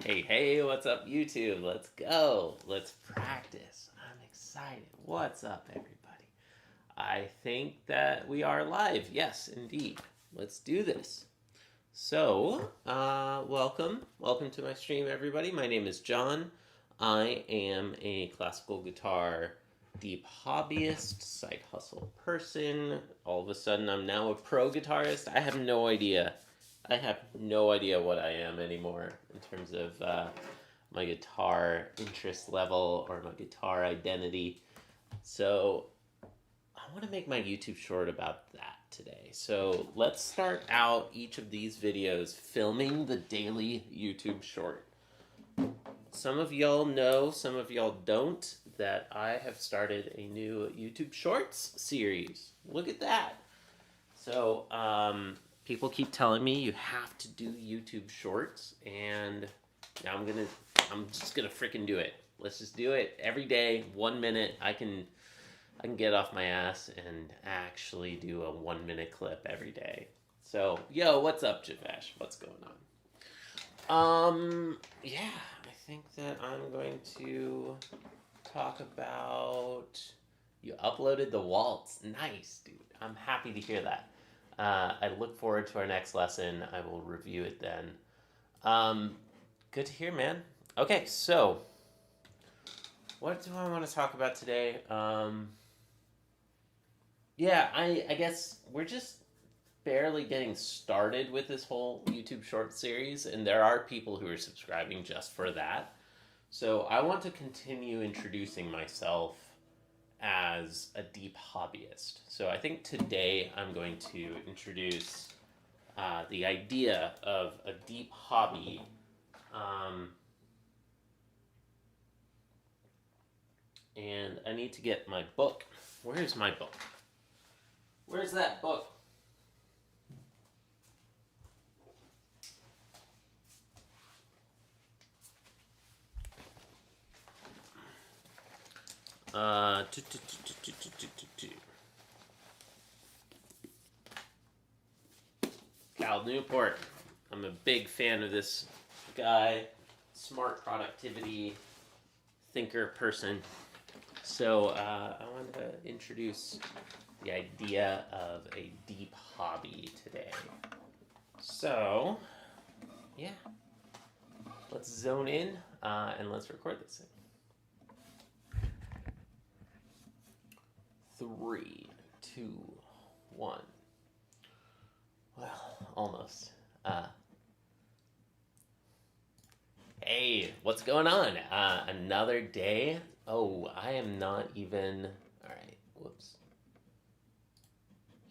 Hey, what's up, YouTube? Let's go. Let's practice. I'm excited. What's up, everybody? I think that we are live. Yes, indeed. Let's do this. So, welcome. Welcome to my stream, everybody. My name is John. I am a classical guitar deep hobbyist, side hustle person. All of a sudden, I'm now a pro guitarist. I have no idea. I have no idea what I am anymore in terms of my guitar interest level or my guitar identity. So I want to make my YouTube short about that today. So let's start out each of these videos filming the daily YouTube short. Some of y'all know, some of y'all don't, that I have started a new YouTube Shorts series. Look at that. So, people keep telling me you have to do YouTube Shorts, and now I'm just gonna freaking do it. Let's just do it every day, 1 minute. I can get off my ass and actually do a 1 minute clip every day. So, yo, what's up, Javesh? What's going on? Yeah, I think that I'm going to talk about. You uploaded the waltz. Nice, dude. I'm happy to hear that. I look forward to our next lesson. I will review it then. Good to hear, man. Okay, so what do I want to talk about today? Yeah, I guess we're just barely getting started with this whole YouTube short series, and there are people who are subscribing just for that. So I want to continue introducing myself as a deep hobbyist. So I think today I'm going to introduce the idea of a deep hobby. And I need to get my book. Where's my book? Where's that book? Cal Newport. I'm a big fan of this guy, smart productivity thinker person. So I want to introduce the idea of a deep hobby today. So, yeah, let's zone in and let's record this thing. 3, 2, 1. Well, almost. Hey, what's going on? Another day? Oh, I am not even... Alright, whoops.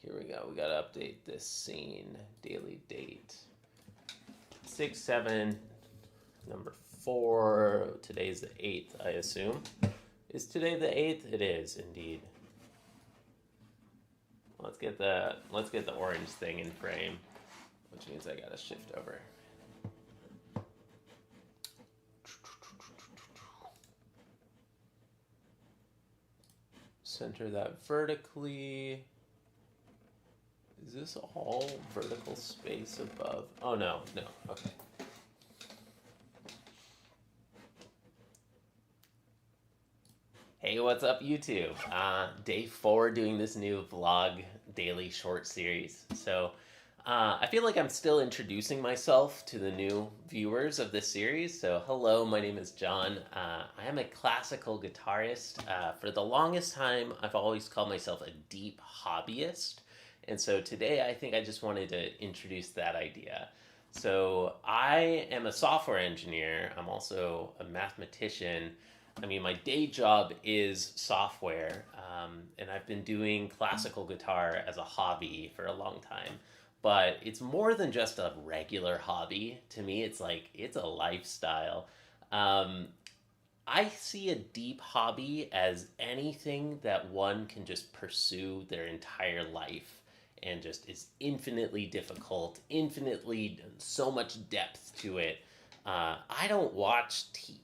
Here we go. We gotta update this scene. Daily date. 6/7, number 4. Today's the 8th, I assume. Is today the 8th? It is, indeed. Let's get the orange thing in frame, which means I gotta shift over. Center that vertically. Is this all vertical space above? Oh no, okay. Hey, what's up, YouTube? Day 4 doing this new vlog daily short series. So I feel like I'm still introducing myself to the new viewers of this series. So hello, my name is John. I am a classical guitarist. For the longest time, I've always called myself a deep hobbyist. And so today I think I just wanted to introduce that idea. So I am a software engineer. I'm also a mathematician. I mean, my day job is software, and I've been doing classical guitar as a hobby for a long time. But it's more than just a regular hobby. To me, it's a lifestyle. I see a deep hobby as anything that one can just pursue their entire life and just is infinitely difficult, infinitely so much depth to it. I don't watch TV.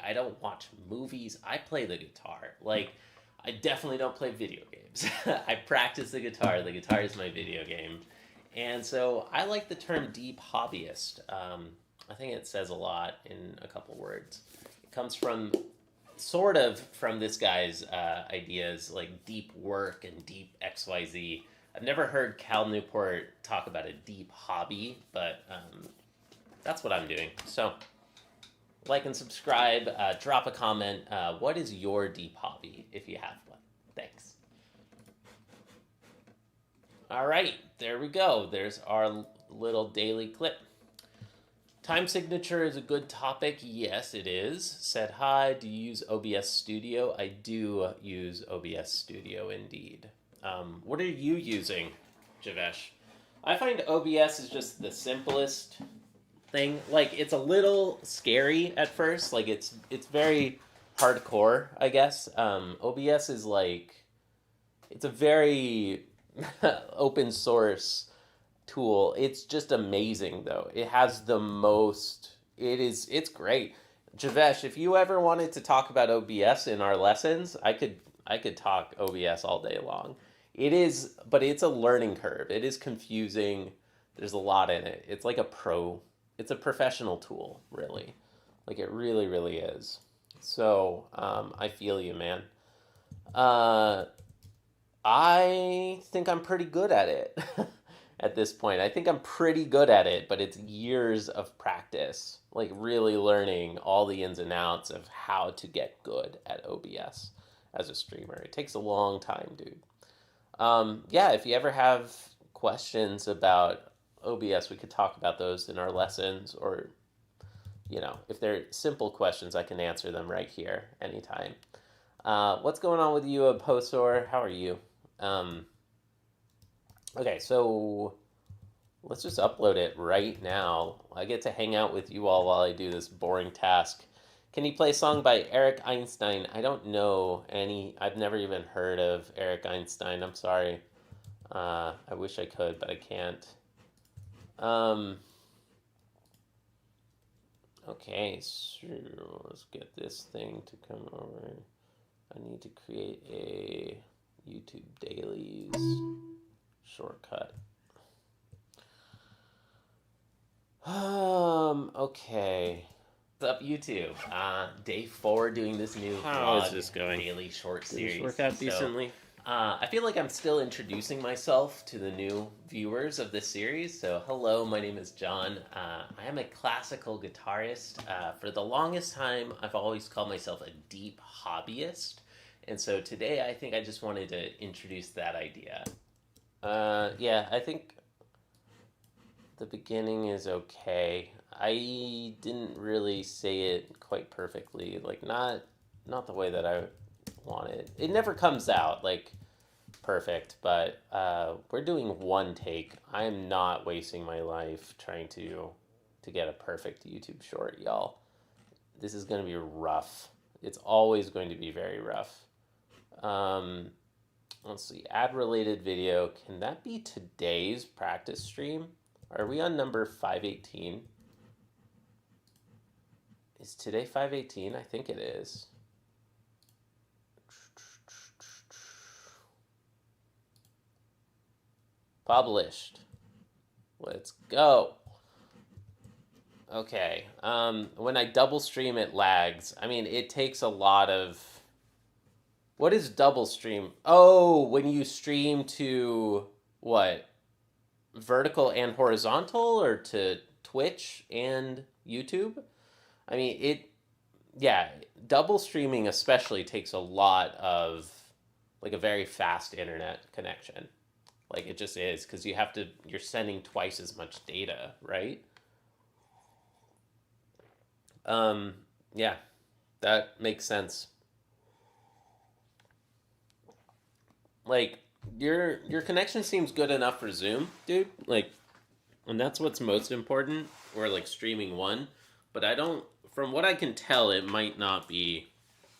I don't watch movies. I play the guitar. I definitely don't play video games. I practice the guitar. The guitar is my video game. And so I like the term deep hobbyist. I think it says a lot in a couple words. It comes from sort of from this guy's ideas, like deep work and deep XYZ. I've never heard Cal Newport talk about a deep hobby, but that's what I'm doing. So like and subscribe, drop a comment. What is your deep hobby, if you have one? Thanks. All right, there we go. There's our little daily clip. Time signature is a good topic. Yes, it is. Said hi. Do you use OBS Studio? I do use OBS Studio indeed. What are you using, Javesh? I find OBS is just the simplest thing. Like, it's a little scary at first. Like, it's very hardcore, I guess. OBS is like, it's a very open source tool. It's just amazing though. It has the most, it's great. Javesh, if you ever wanted to talk about OBS in our lessons, I could talk OBS all day long. It is, but it's a learning curve. It is confusing. There's a lot in it. It's like it's a professional tool, really. Like it really, really is. So, I feel you, man. I think I'm pretty good at it. At this point, I think I'm pretty good at it, but it's years of practice, like really learning all the ins and outs of how to get good at OBS as a streamer. It takes a long time, dude. Yeah, if you ever have questions about OBS, we could talk about those in our lessons, or, you know, if they're simple questions, I can answer them right here anytime. What's going on with you, Posor? How are you? Okay, so let's just upload it right now. I get to hang out with you all while I do this boring task. Can you play a song by Eric Einstein? I don't know any. I've never even heard of Eric Einstein. I'm sorry. I wish I could, but I can't. Okay, so let's get this thing to come over. I need to create a YouTube dailies shortcut. Okay. What's up, YouTube? Day 4 doing this new daily short series. Did this work out decently? I feel like I'm still introducing myself to the new viewers of this series. So, hello, my name is John. I am a classical guitarist. For the longest time, I've always called myself a deep hobbyist. And so today, I think I just wanted to introduce that idea. Yeah, I think the beginning is okay. I didn't really say it quite perfectly, like not the way that I wanted. It never comes out like perfect, but we're doing one take. I am not wasting my life trying to get a perfect YouTube short, y'all. This is going to be rough. It's always going to be very rough. Let's see, add related video. Can that be today's practice stream? Are we on number 518? Is today 518? I think it is. Published. Let's go. Okay. When I double stream, it lags. I mean, it takes a lot of... What is double stream? Oh, when you stream to what? Vertical and horizontal, or to Twitch and YouTube? I mean, double streaming especially takes a lot of, like, a very fast internet connection. Like, it just is, because you're sending twice as much data, right? Yeah, that makes sense. Like, your connection seems good enough for Zoom, dude. Like, and that's what's most important. Or like streaming one, but I don't. From what I can tell, it might not be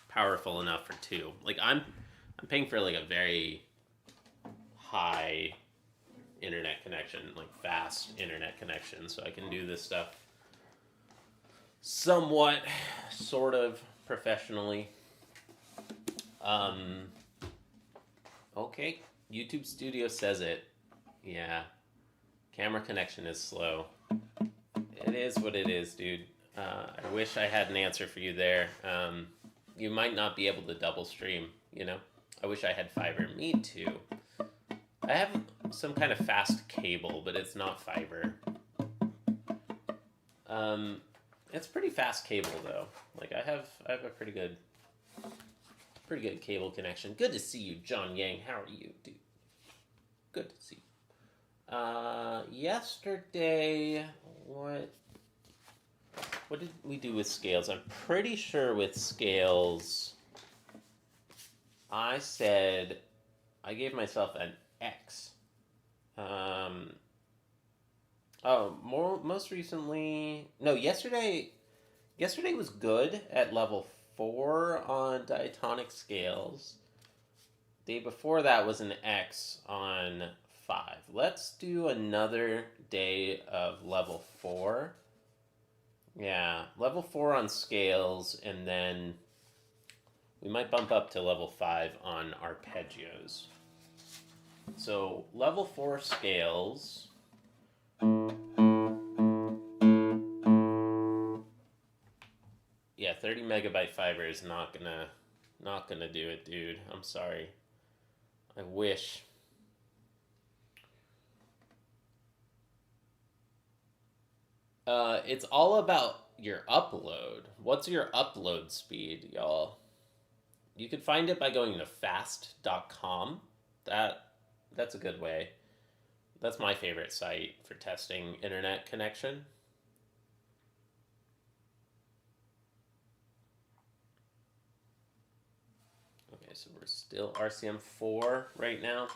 powerful enough for 2. Like, I'm paying for like a very high internet connection, like fast internet connection, so I can do this stuff somewhat, sort of professionally. Okay, YouTube Studio says it. Yeah, camera connection is slow. It is what it is, dude. I wish I had an answer for you there. You might not be able to double stream, you know? I wish I had fiber. Me too. I have some kind of fast cable, but it's not fiber. It's pretty fast cable though. Like I have a pretty good cable connection. Good to see you, John Yang. How are you, dude? Good to see you. Yesterday, what did we do with scales? I'm pretty sure with scales, I said I gave myself an X. Most recently, no, yesterday was good at level 4 on diatonic scales. Day before that was an X on 5. Let's do another day of level 4. Yeah, level 4 on scales, and then we might bump up to level 5 on arpeggios. So, level 4 scales. Yeah, 30 megabyte fiber is not gonna do it, dude. I'm sorry. I wish. It's all about your upload. What's your upload speed, y'all? You could find it by going to fast.com. That's a good way. That's my favorite site for testing internet connection. Okay, so we're still RCM 4 right now.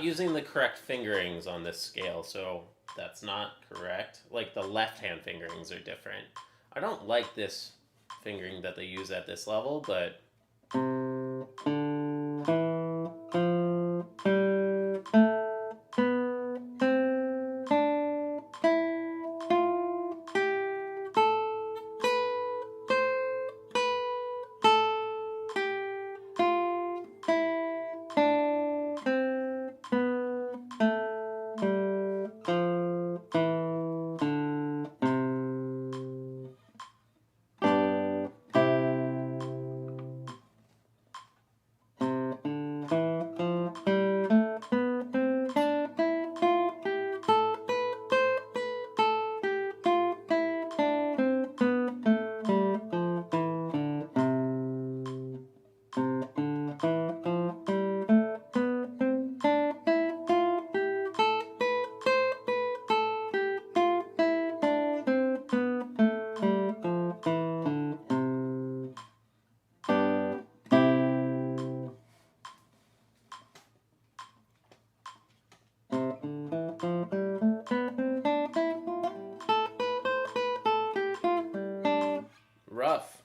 Using the correct fingerings on this scale, so that's not correct. Like the left-hand fingerings are different. I don't like this fingering that they use at this level, but rough.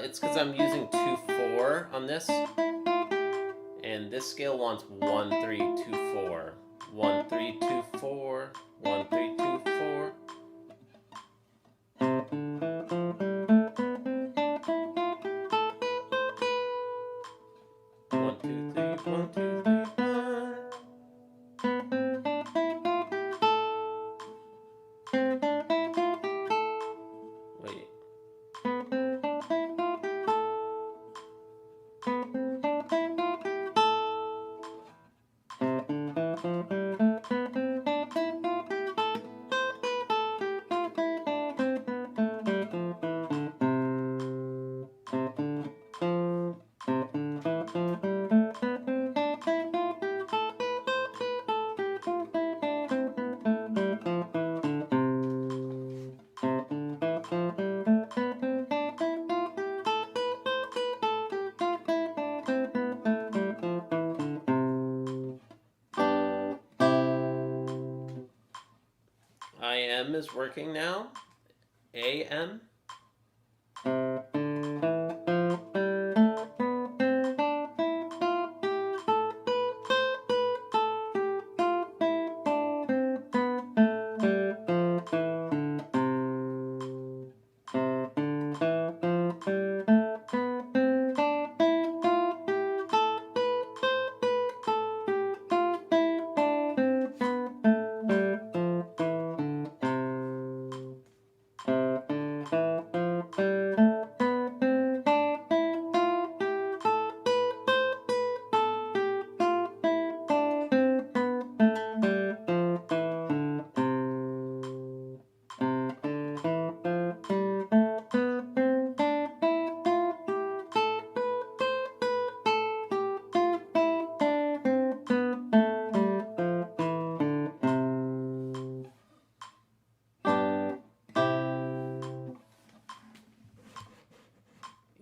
It's because I'm using 2/4 on this, and this scale wants 1/3/2/4, 1/3/2/4, 1/3/2/4. IM is working now. AM.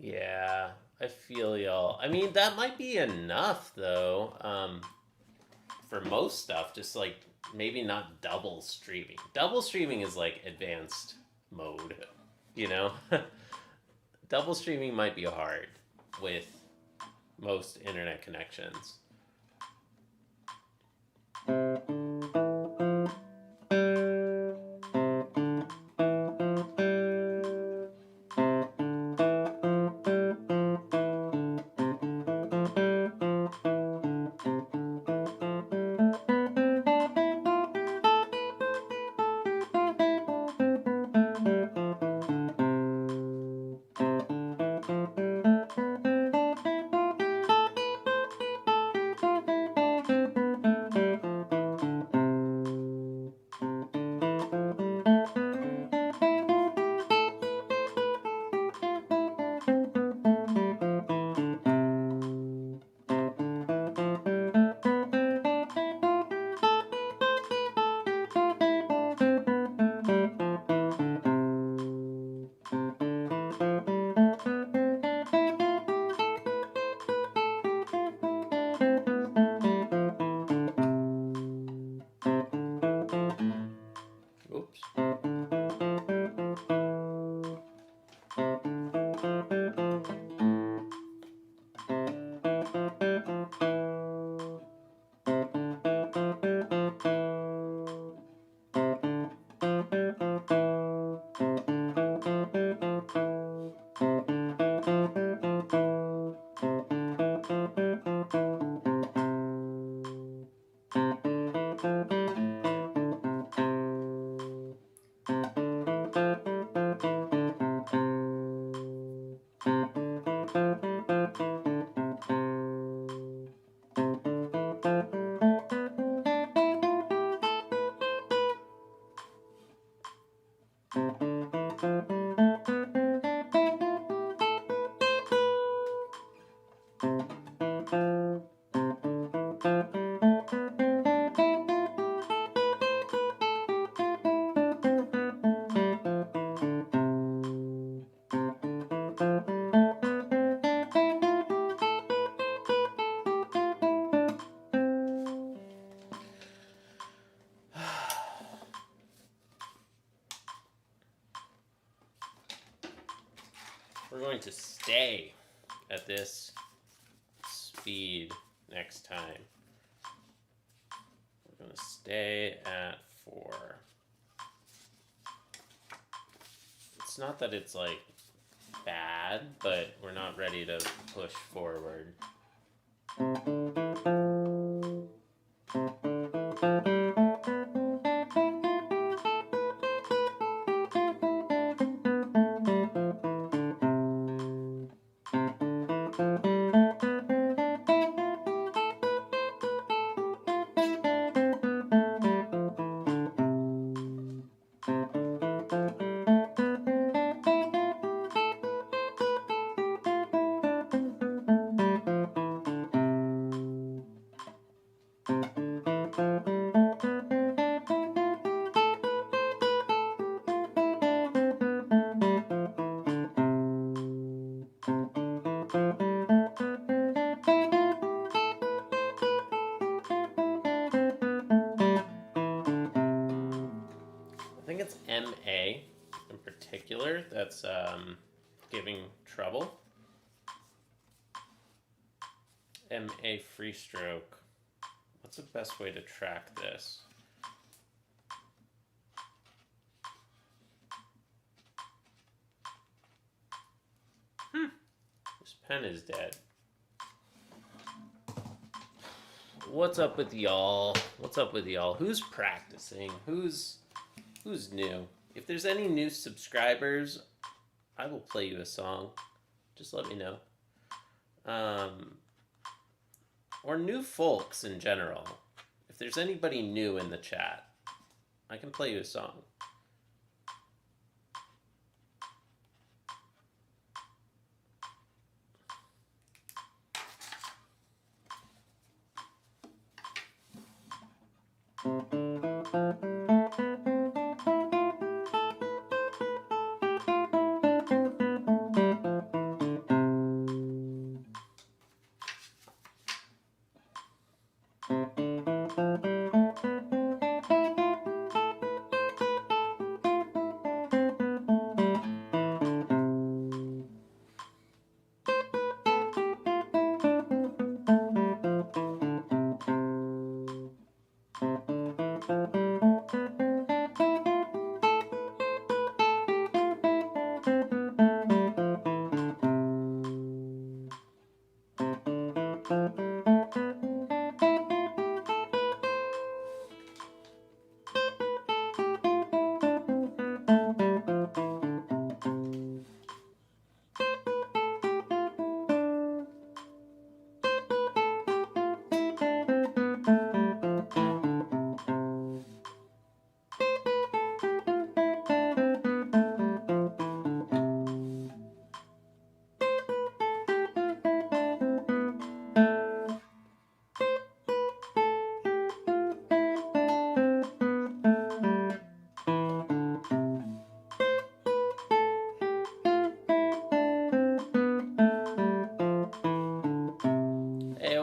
Yeah, I feel y'all. I mean, that might be enough though. For most stuff, just like maybe not double streaming. Double streaming is like advanced mode, you know? Double streaming might be hard with most internet connections. Oops. We're going to stay at this speed next time. We're going to stay at 4. It's not that it's like bad, but we're not ready to push forward. MA in particular that's giving trouble. MA free stroke. What's the best way to track this? This pen is dead. What's up with y'all? What's up with y'all? Who's practicing? Who's new? If there's any new subscribers, I will play you a song. Just let me know. Or new folks in general. If there's anybody new in the chat, I can play you a song.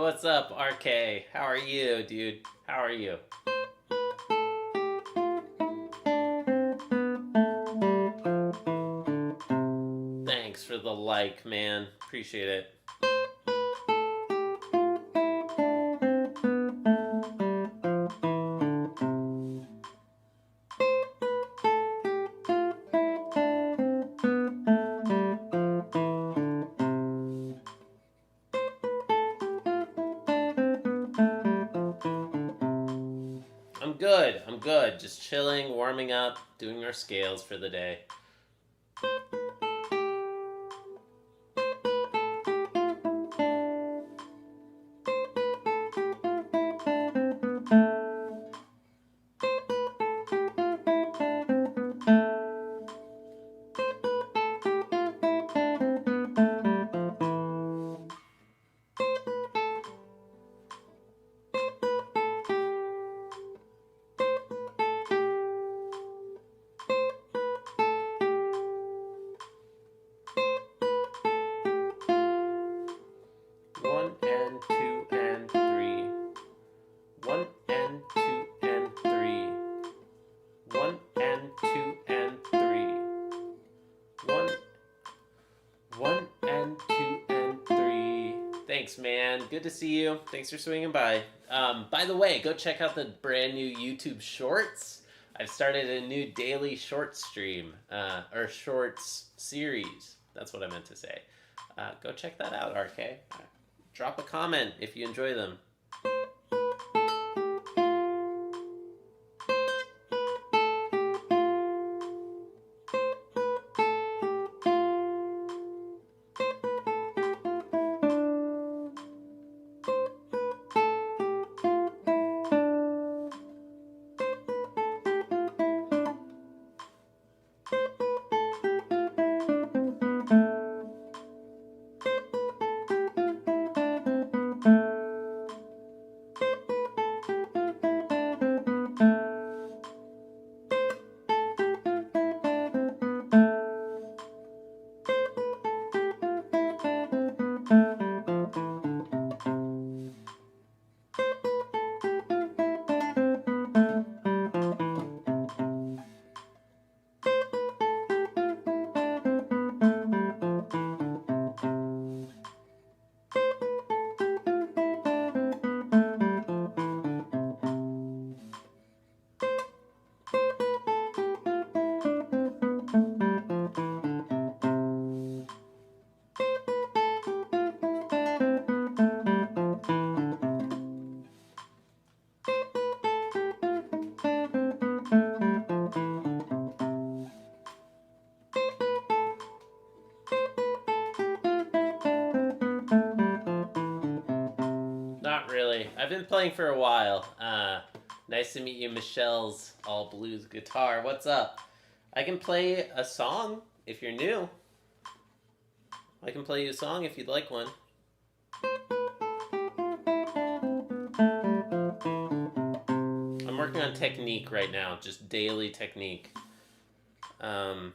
What's up, RK? How are you, dude? How are you? Thanks for the like, man. Appreciate it. I'm good. Just chilling, warming up, doing our scales for the day. Man, good to see you. Thanks for swinging by. By the way, go check out the brand new YouTube Shorts. I've started a new daily short stream, or shorts series. That's what I meant to say. Go check that out, RK. Drop a comment if you enjoy them. been playing for a while. Nice to meet you, Michelle's all blues guitar. What's up? I can play a song if you're new. I can play you a song if you'd like one. I'm working on technique right now, just daily technique. Right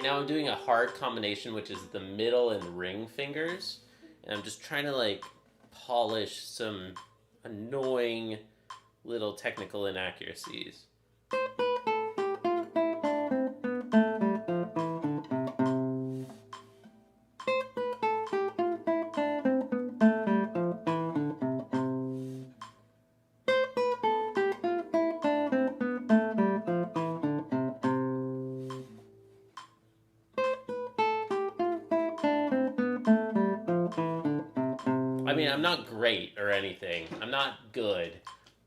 now I'm doing a hard combination, which is the middle and ring fingers. And I'm just trying to like polish some annoying little technical inaccuracies. I mean, I'm not great or anything. I'm not good,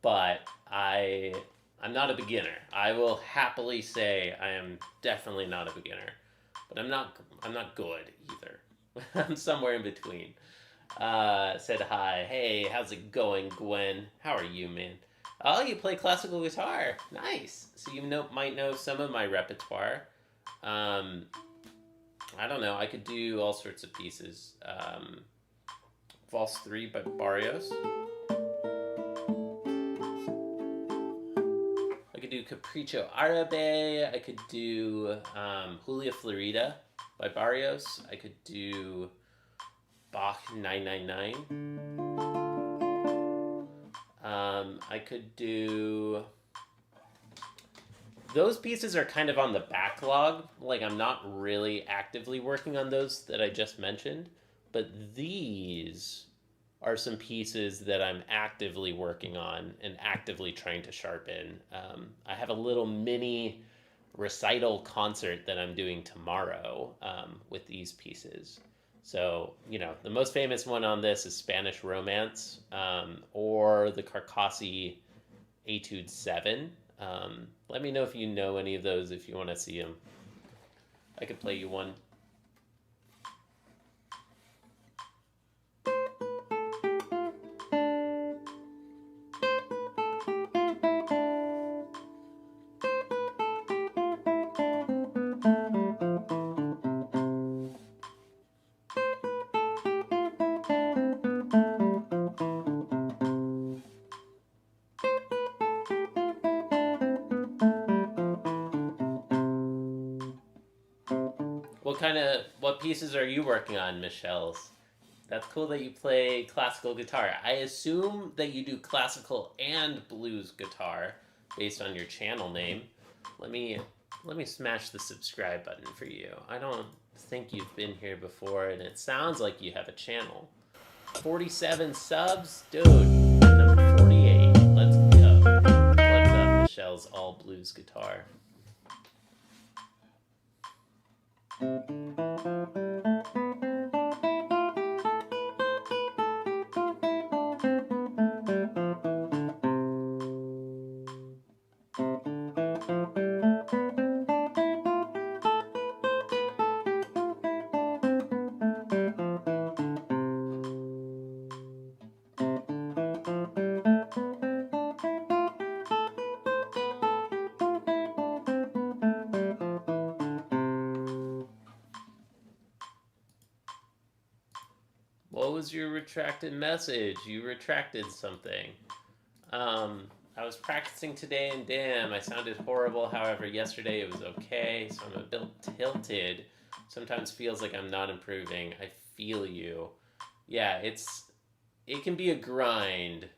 but I'm not a beginner. I will happily say I am definitely not a beginner, but I'm not good either. I'm somewhere in between. Said hi. Hey, how's it going, Gwen? How are you, man? Oh, you play classical guitar. Nice. So you might know some of my repertoire. I don't know. I could do all sorts of pieces. Valse 3 by Barrios. I could do Capriccio Arabe. I could do Julia Florida by Barrios. I could do Bach 999. I could do... Those pieces are kind of on the backlog. Like, I'm not really actively working on those that I just mentioned. But these are some pieces that I'm actively working on and actively trying to sharpen. I have a little mini recital concert that I'm doing tomorrow with these pieces. So, you know, the most famous one on this is Spanish Romance or the Carcassi Etudes 7. Let me know if you know any of those if you want to see them. I could play you one. What pieces are you working on, Michelle's? That's cool that you play classical guitar. I assume that you do classical and blues guitar based on your channel name. Let me smash the subscribe button for you. I don't think you've been here before, and it sounds like you have a channel. 47 subs? Dude, number 48. Let's go. What's up, Michelle's all blues guitar? What was your retracted message? You retracted something. I was practicing today and damn, I sounded horrible. However, yesterday it was okay, so I'm a bit tilted. Sometimes feels like I'm not improving. I feel you. Yeah, it can be a grind.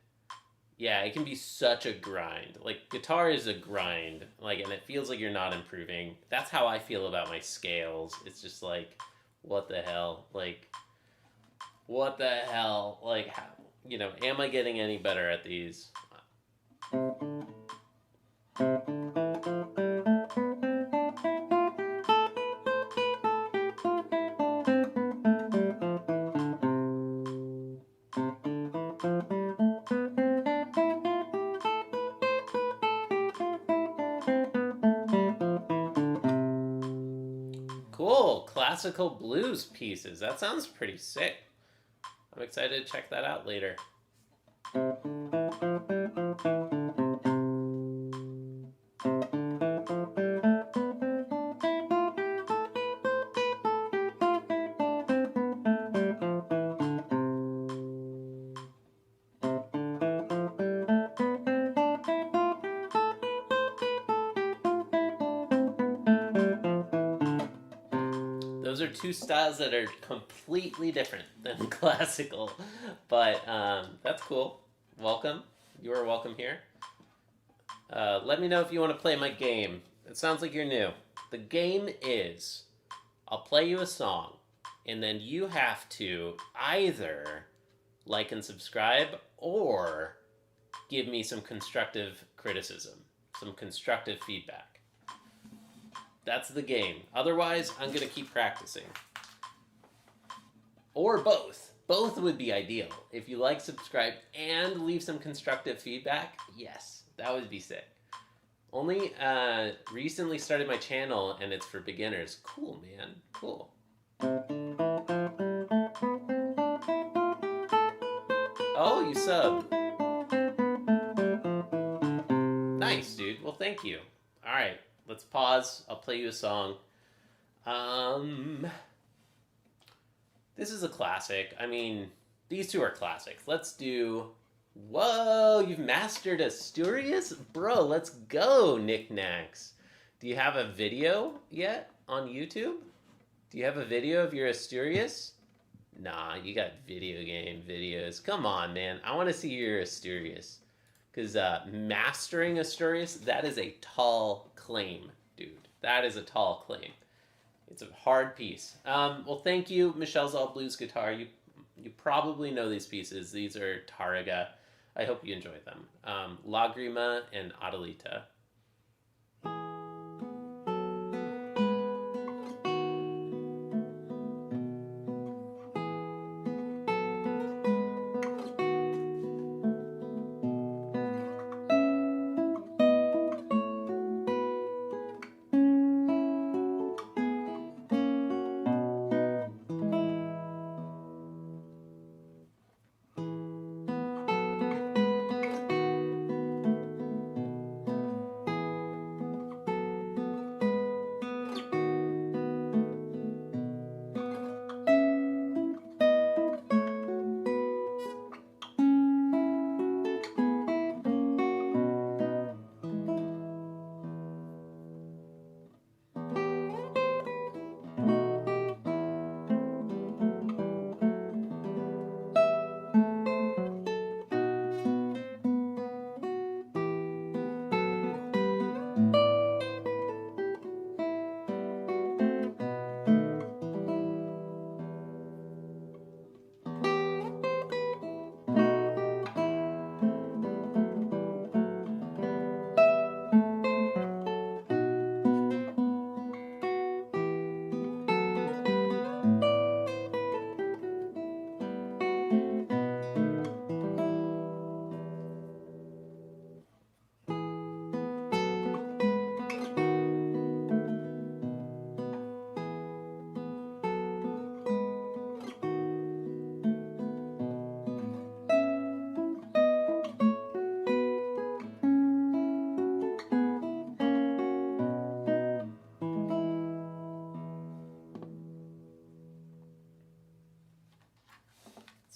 Yeah, it can be such a grind. Like, guitar is a grind. Like, and it feels like you're not improving. That's how I feel about my scales. It's just like, what the hell? Like, what the hell? Like, how, you know, am I getting any better at these? Cool, classical blues pieces. That sounds pretty sick. I'm excited to check that out later. Those are two styles that are completely different than classical, but that's cool. Welcome. You are welcome here. Let me know if you want to play my game. It sounds like you're new. The game is, I'll play you a song, and then you have to either like and subscribe or give me some constructive criticism, some constructive feedback. That's the game. Otherwise, I'm going to keep practicing. Or both. Both would be ideal. If you like, subscribe, and leave some constructive feedback, yes, that would be sick. Only recently started my channel, and it's for beginners. Cool, man. Cool. Oh, you sub. Nice, dude. Well, thank you. All right. Let's pause. I'll play you a song. This is a classic. I mean, these two are classics. Let's do... Whoa, you've mastered Estudios? Bro, let's go, knickknacks. Do you have a video yet on YouTube? Do you have a video of your Estudios? Nah, you got video game videos. Come on, man. I want to see your Estudios. Because mastering Estudios, that is a tall claim, dude. That is a tall claim. It's a hard piece. Well, thank you, Michelle's All Blues Guitar. You probably know these pieces. These are Tarrega. I hope you enjoy them. Lagrima and Adelita.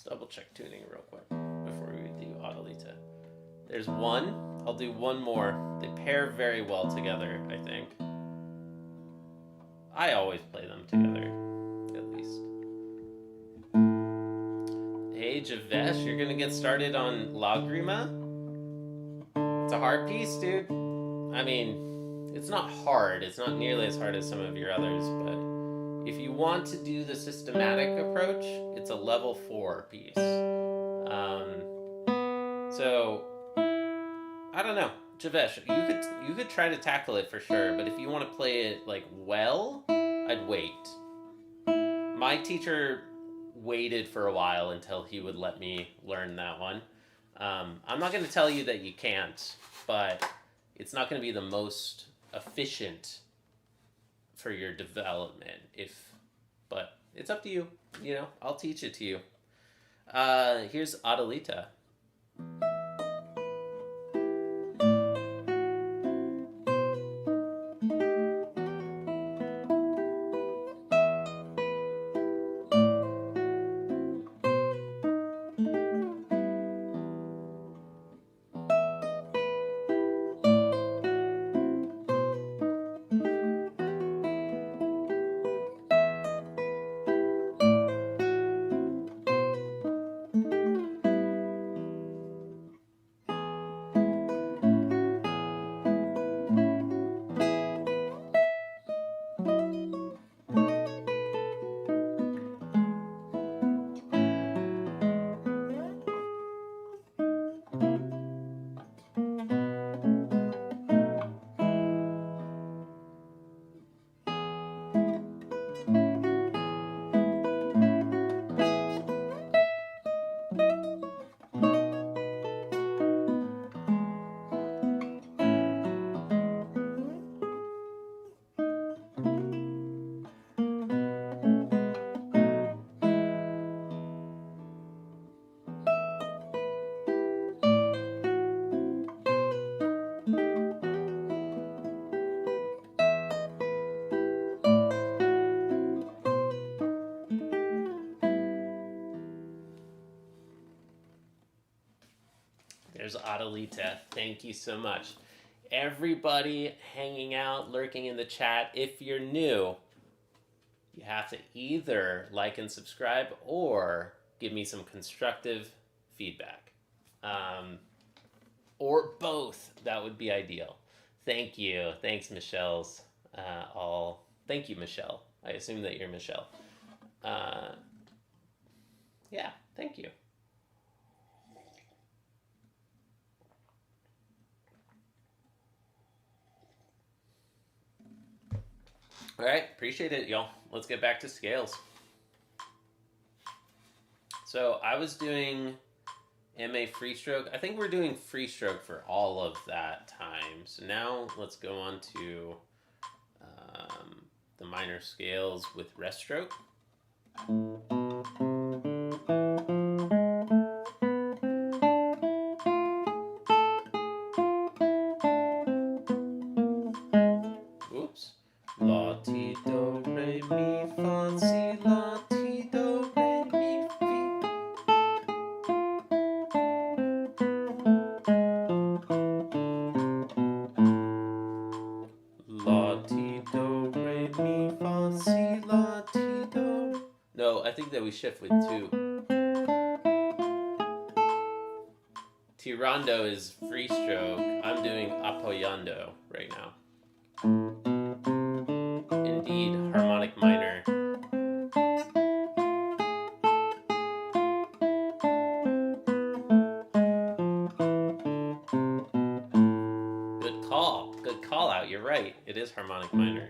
Double check tuning real quick before we do Adelita. There's one. I'll do one more. They pair very well together, I think. I always play them together, at least. Hey, Javesh, you're gonna get started on Lagrima? It's a hard piece, dude. I mean, it's not hard. It's not nearly as hard as some of your others, but if you want to do the systematic approach, it's a level 4 piece. So, I don't know. Javesh, you could try to tackle it for sure, but if you want to play it, like, well, I'd wait. My teacher waited for a while until he would let me learn that one. I'm not going to tell you that you can't, but it's not going to be the most efficient for your development, but it's up to you. You know, I'll teach it to you. Here's Adelita. There's Adelita. Thank you so much. Everybody hanging out, lurking in the chat. If you're new, you have to either like and subscribe or give me some constructive feedback. Or both. That would be ideal. Thank you. Thanks, Michelle's. Thank you, Michelle. I assume that you're Michelle. Yeah, thank you. All right, appreciate it, y'all. Let's get back to scales. So I was doing MA free stroke. I think we're doing free stroke for all of that time. So now let's go on to the minor scales with rest stroke. Oops. La, ti, do, re, mi, fa, si, la, ti, do, re, mi, fi. La, ti, do, re, mi, fa, si, la, ti, do. No, I think that we shift with two. Tirando is free stroke. I'm doing apoyando right now. Indeed, harmonic minor. Good call out. You're right. It is harmonic minor.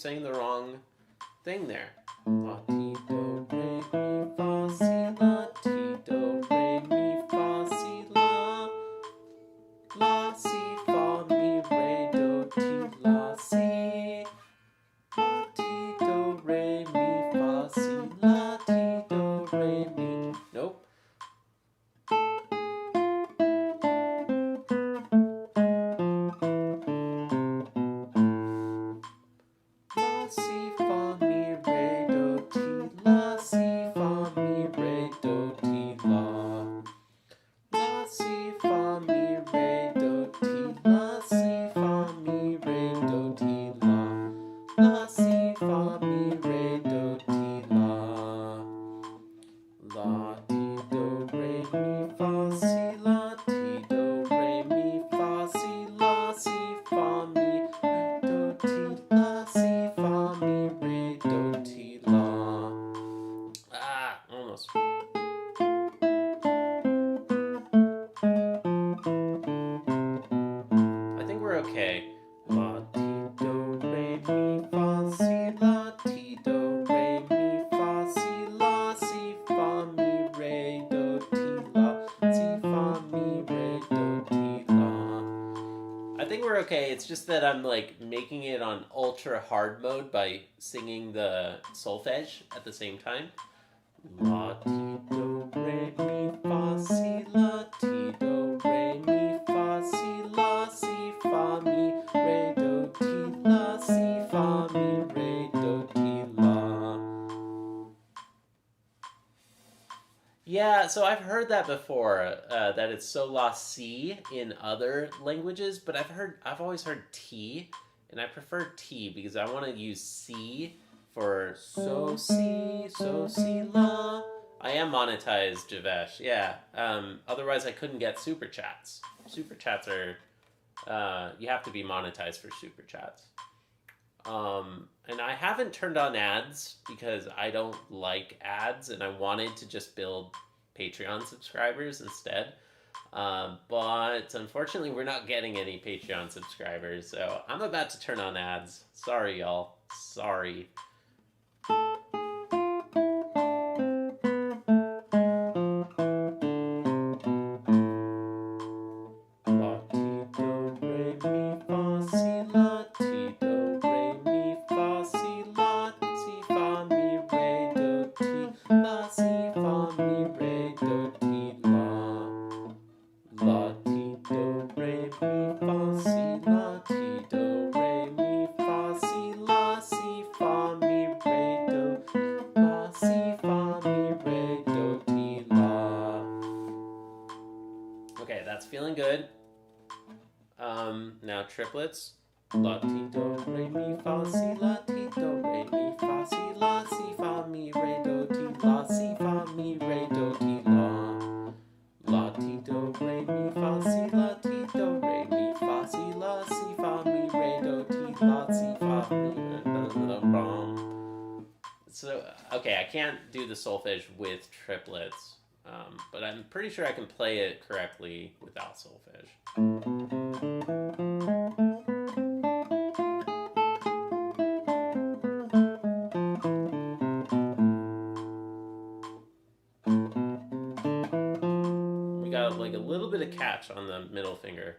Saying the wrong thing there. La, ti, do, re, mi, fa, si, la, ti, do, re, mi, fa, si, la. La, si, fa, mi, re, do, ti, la, si. La, ti, do, re, mi, fa, si, la, ti, do, re, mi. Nope. okay. It's just that I'm like making it on ultra hard mode by singing the solfege at the same time. La ti do re mi fa si la ti do re mi fa si la si fa mi re do ti la si fa mi re do ti la. Yeah, so I've heard that before, that it's so la si in other languages, but I've always heard ti, and I prefer ti because I want to use si for so si la. I am monetized, Javesh. Yeah. Otherwise, I couldn't get super chats. Super chats are you have to be monetized for super chats. And I haven't turned on ads because I don't like ads, and I wanted to just build Patreon subscribers instead. But unfortunately, we're not getting any Patreon subscribers, so I'm about to turn on ads. Sorry, y'all. Sorry. Feeling good. Now triplets. La ti do re mi fa si la ti do re mi fa si la si fa mi re do ti la si fa mi re do ti la. La ti do re mi fa si la ti do re mi fa si la si fa mi re do ti la si fa mi. So okay, I can't do the solfege with triplets. But I'm pretty sure I can play it correctly without solfege. We got like a little bit of catch on the middle finger.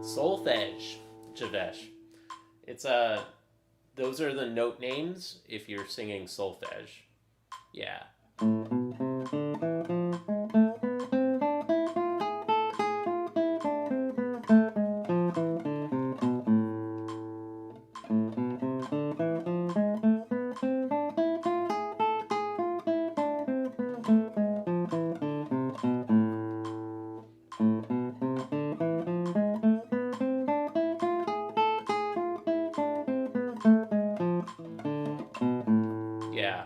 Solfege, Javesh. It's those are the note names if you're singing solfege. Yeah. Yeah.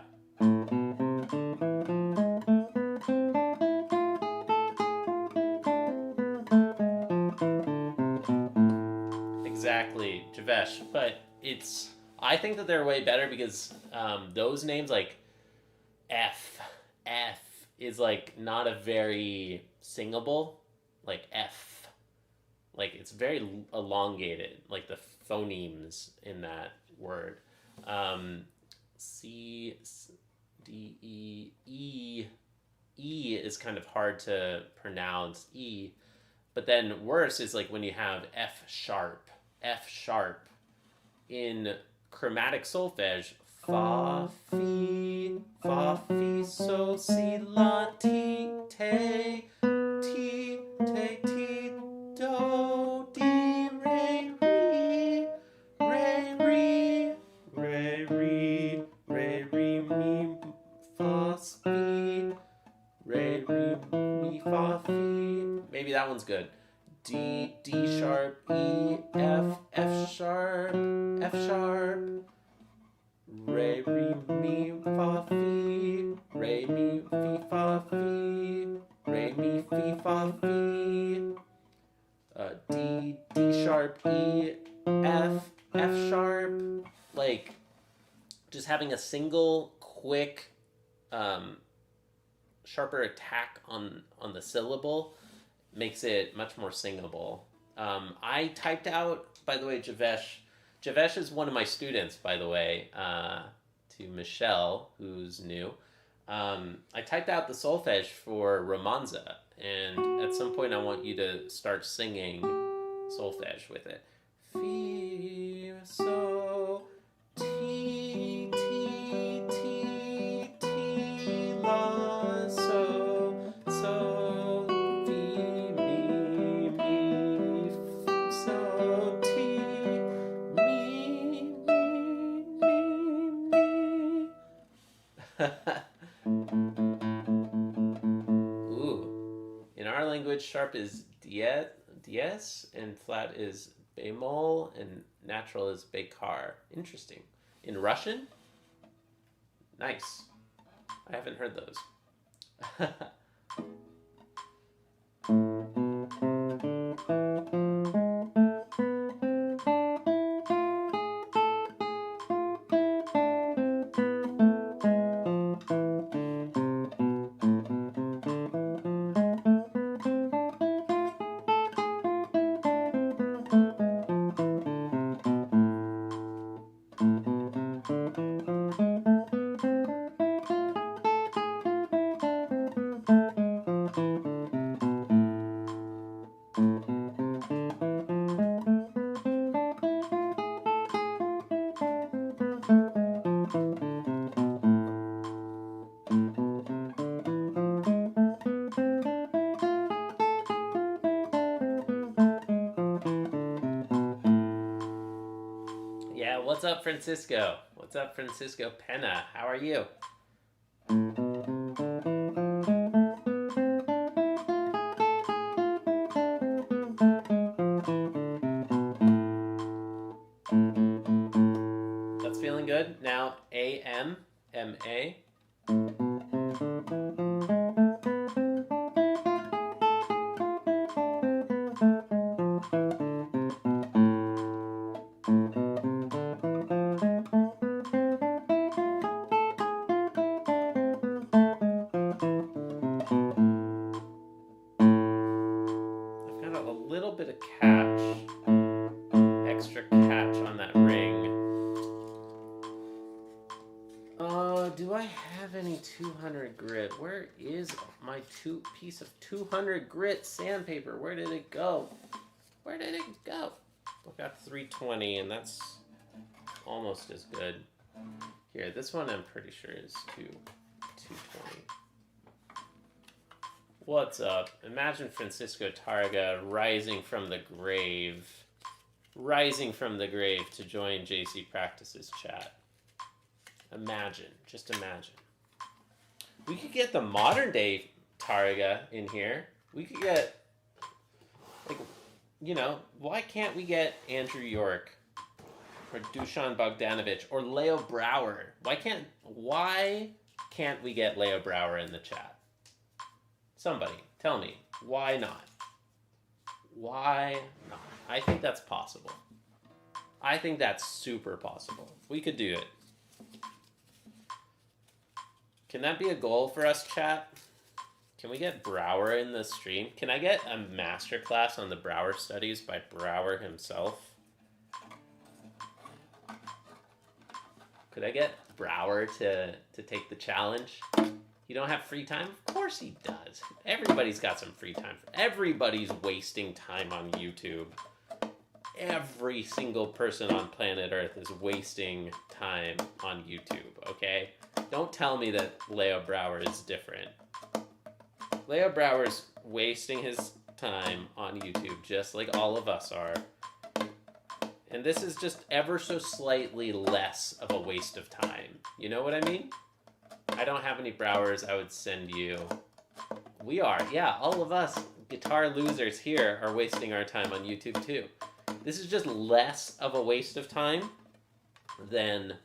Exactly, Javesh. But I think that they're way better because those names like F is like not a very singable, like F. Like it's very elongated, like the phonemes in that word. C, D, E is kind of hard to pronounce, E. But then worse is like when you have F sharp in chromatic solfege, fa, fi, so, si, la, ti, te, ti, do, di, re, mi, fa, si, re, maybe that one's good. D, D sharp, E, F, F sharp, F sharp. Re, re, mi, fa, fi. Re, mi, fi, fa, fi. Re, mi, fi, fa, fi. D, D sharp, E, F, F sharp. Like, just having a single, quick, sharper attack on the syllable makes it much more singable. I typed out, by the way, Javesh. Javesh is one of my students, by the way, to Michelle, who's new. I typed out the solfege for Romanza, and at some point I want you to start singing solfege with it. Fi, so, ti, ti, ti, ti, la, so, so, fi, mi, mi, so, ti, mi, mi. Ooh. In our language, sharp is diez, and flat is bemol, and natural is bekar. Interesting. In Russian? Nice. I haven't heard those. What's up, Francisco? What's up, Francisco Pena? How are you? That's feeling good. Now A-M, M-A. Where is my piece of 200 grit sandpaper? Where did it go? Where did it go? I've got 320, and that's almost as good. Here, this one I'm pretty sure is 220. What's up? Imagine Francisco Tarrega rising from the grave to join JC Practice's chat. Imagine, just imagine. We could get the modern day Tarrega in here. We could get, why can't we get Andrew York or Dusan Bogdanovich or Leo Brouwer? Why can't we get Leo Brouwer in the chat? Somebody, tell me, why not? Why not? I think that's possible. I think that's super possible. We could do it. Can that be a goal for us, chat? Can we get Brouwer in the stream? Can I get a masterclass on the Brouwer studies by Brouwer himself? Could I get Brouwer to take the challenge? You don't have free time? Of course he does. Everybody's got some free time. Everybody's wasting time on YouTube. Every single person on planet Earth is wasting time on YouTube, okay? Don't tell me that Leo Brouwer is different. Leo Brouwer's wasting his time on YouTube just like all of us are. And this is just ever so slightly less of a waste of time. You know what I mean? I don't have any Brouwers I would send you. We are, yeah, all of us. guitar losers here are wasting our time on YouTube too. This is just less of a waste of time than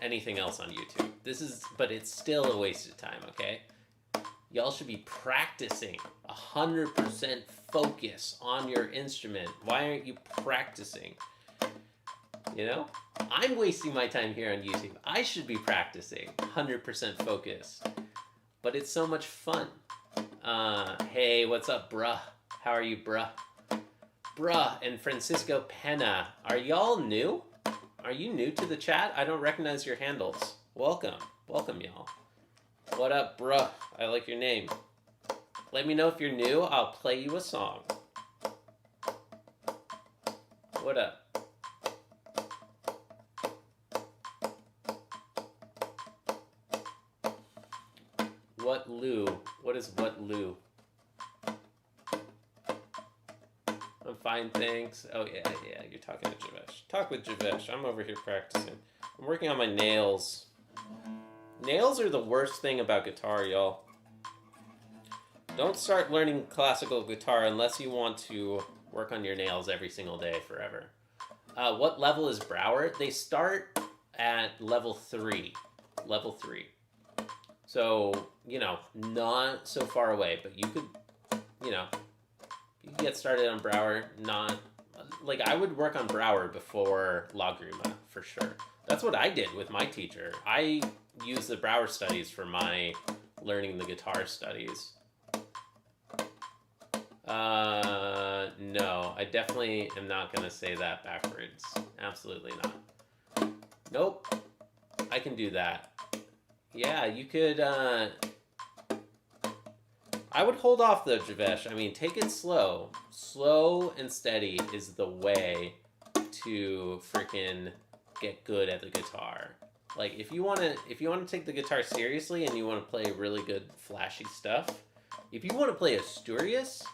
anything else on YouTube. But it's still a waste of time, okay? Y'all should be practicing 100% focus on your instrument. Why aren't you practicing? You know? I'm wasting my time here on YouTube. I should be practicing 100% focus. But it's so much fun. Hey, what's up, bruh? How are you, bruh? Bruh and Francisco Pena. Are y'all new? Are you new to the chat? I don't recognize your handles. Welcome. Welcome, y'all. What up, bruh? I like your name. Let me know if you're new. I'll play you a song. What up? What Lou? What is what Lou? I'm fine, thanks. Oh, yeah, you're talking to Javesh. Talk with Javesh. I'm over here practicing. I'm working on my nails. Nails are the worst thing about guitar, y'all. Don't start learning classical guitar unless you want to work on your nails every single day forever. What level is Brouwer? They start at level 3. Level 3. So, you know, not so far away, but you could, you know, you can get started on Brouwer. Not, like, I would work on Brouwer before Lagrima, for sure. That's what I did with my teacher. I used the Brouwer studies for my learning the guitar studies. No, I definitely am not going to say that backwards. Absolutely not. Nope. I can do that. Yeah, you could, I would hold off though, Javesh. I mean, take it slow. Slow and steady is the way to freaking get good at the guitar. Like, if you want to take the guitar seriously and you want to play really good flashy stuff, if you want to play Estudios,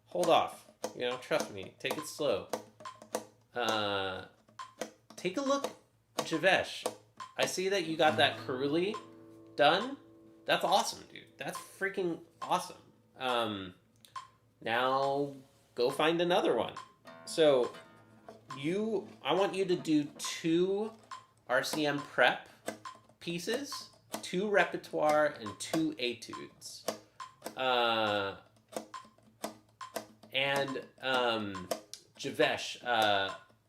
hold off. You know, trust me, take it slow. Take a look, Javesh. I see that you got that Caruli done. That's awesome, dude. That's freaking awesome. Now go find another one. So I want you to do 2 RCM prep pieces, 2 repertoire, and 2 etudes. Javesh,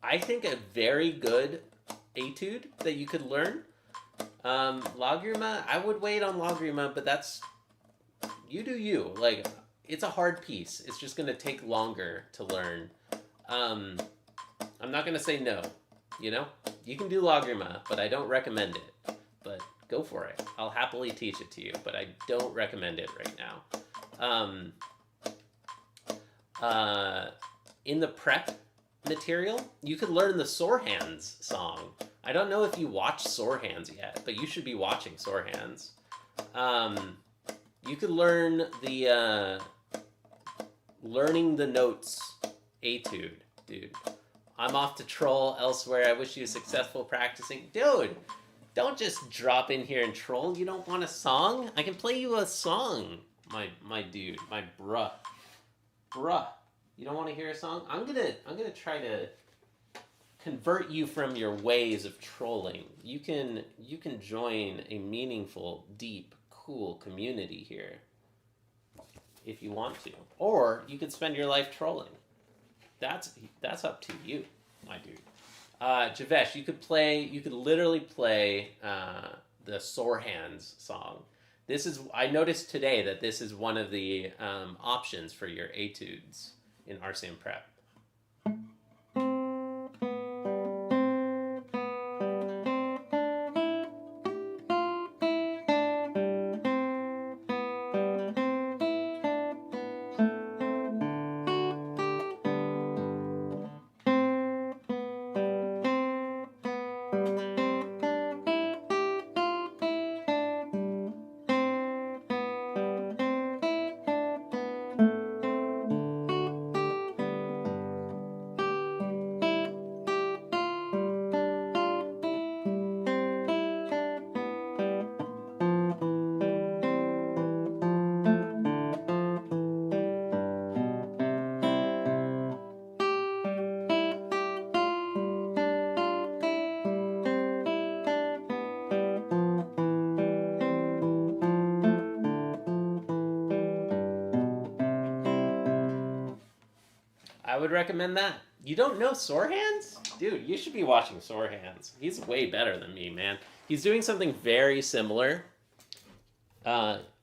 I think a very good etude that you could learn, Lagrima, I would wait on Lagrima, but that's, you do you. Like, it's a hard piece. It's just going to take longer to learn. I'm not going to say no, you know? You can do Lagrima, but I don't recommend it. But go for it. I'll happily teach it to you, but I don't recommend it right now. In the prep material, you could learn the Sore Hands song. I don't know if you watch Sore Hands yet, but you should be watching Sore Hands. You could learn the learning the notes etude, dude. I'm off to troll elsewhere. I wish you successful practicing. Dude, don't just drop in here and troll. You don't want a song? I can play you a song, my dude, my bruh. Bruh, you don't want to hear a song? I'm gonna try to convert you from your ways of trolling. You can join a meaningful, deep, cool community here if you want to, or you could spend your life trolling. That's up to you, my dude. Javesh, you could literally play the Sore Hands song. I noticed today that this is one of the options for your etudes in RCM Prep. would recommend that. You don't know Sore Hands? Dude, you should be watching Sore Hands. He's way better than me, man. He's doing something very similar.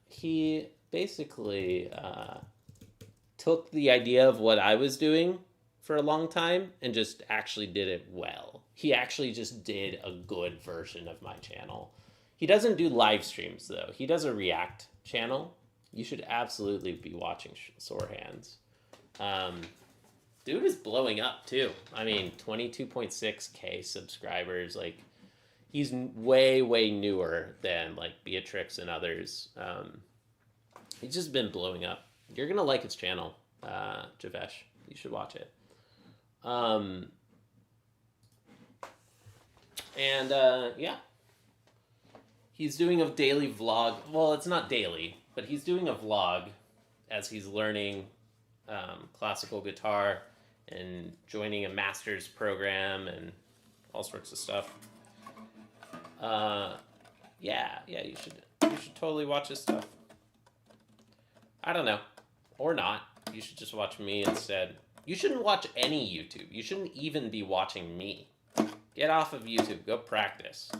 He basically took the idea of what I was doing for a long time and just actually did it well. He actually just did a good version of my channel. He doesn't do live streams, though. He does a React channel. You should absolutely be watching Sore Hands. Dude is blowing up too. I mean, 22.6K subscribers. Like, he's way newer than like Beatrix and others. He's just been blowing up. You're gonna like his channel, Javesh. You should watch it. Yeah, he's doing a daily vlog. Well, it's not daily, but he's doing a vlog as he's learning classical guitar and joining a master's program and all sorts of stuff. Yeah, you should totally watch his stuff. I don't know, or not. You should just watch me instead. You shouldn't watch any YouTube. You shouldn't even be watching me. Get off of YouTube. Go practice.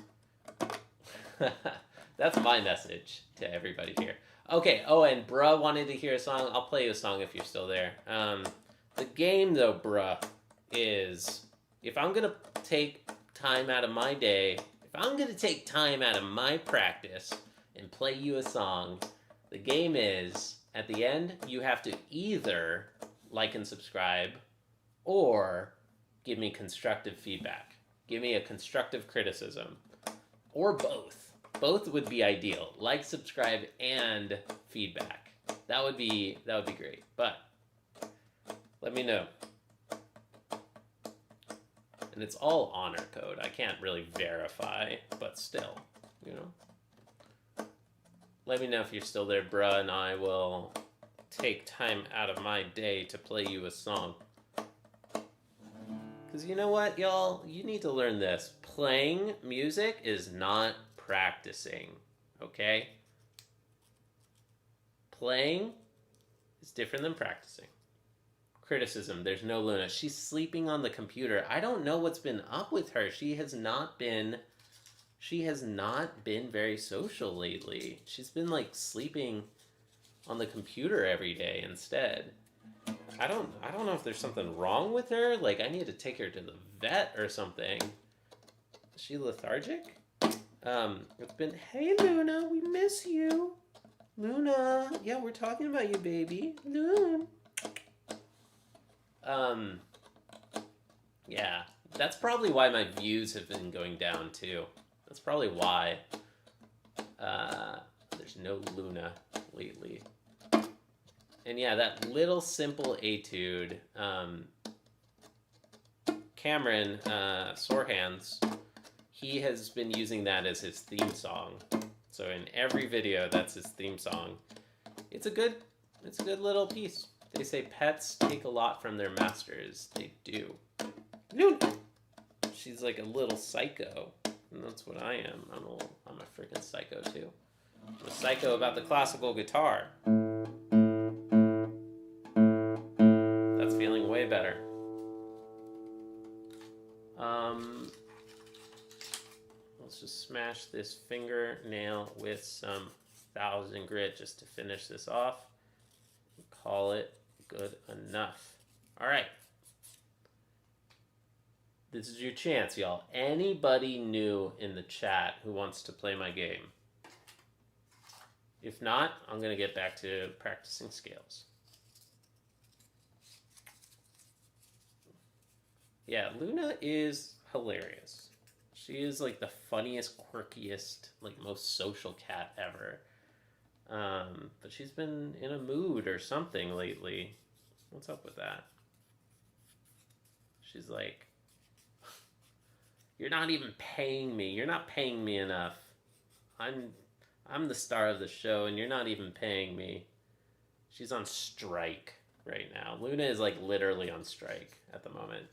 That's my message to everybody here. Okay, oh, and bruh wanted to hear a song. I'll play you a song if you're still there. The game, though, bruh, is if I'm going to take time out of my day, if I'm going to take time out of my practice and play you a song, the game is, at the end, you have to either like and subscribe or give me constructive feedback. Give me a constructive criticism. Or both. Both would be ideal. Like, subscribe, and feedback. That would be great. But let me know. And it's all honor code. I can't really verify, but still, you know. Let me know if you're still there, bruh, and I will take time out of my day to play you a song. Because you know what, y'all? You need to learn this. Playing music is not practicing, okay? Playing is different than practicing. Criticism, there's no Luna. She's sleeping on the computer. I don't know what's been up with her. She has not been very social lately. She's been like sleeping on the computer every day instead. I don't know if there's something wrong with her. Like, I need to take her to the vet or something. Is she lethargic? It's been, hey Luna, we miss you. Luna, yeah, we're talking about you, baby. Luna. Yeah, that's probably why my views have been going down too. That's probably why there's no Luna lately. And yeah, that little simple etude, Cameron, Sore Hands, he has been using that as his theme song. So in every video, that's his theme song. It's a good little piece. They say pets take a lot from their masters. They do. Luna! She's like a little psycho. And that's what I am. I'm a freaking psycho too. I'm a psycho about the classical guitar. That's feeling way better. Let's just smash this fingernail with some 1000 grit just to finish this off. Call it good enough. All right. This is your chance, y'all. Anybody new in the chat who wants to play my game? If not, I'm going to get back to practicing scales. Yeah, Luna is hilarious. She is like the funniest, quirkiest, like most social cat ever. But she's been in a mood or something lately. What's up with that? She's like, you're not even paying me. You're not paying me enough. I'm the star of the show and you're not even paying me. She's on strike right now. Luna is like literally on strike at the moment.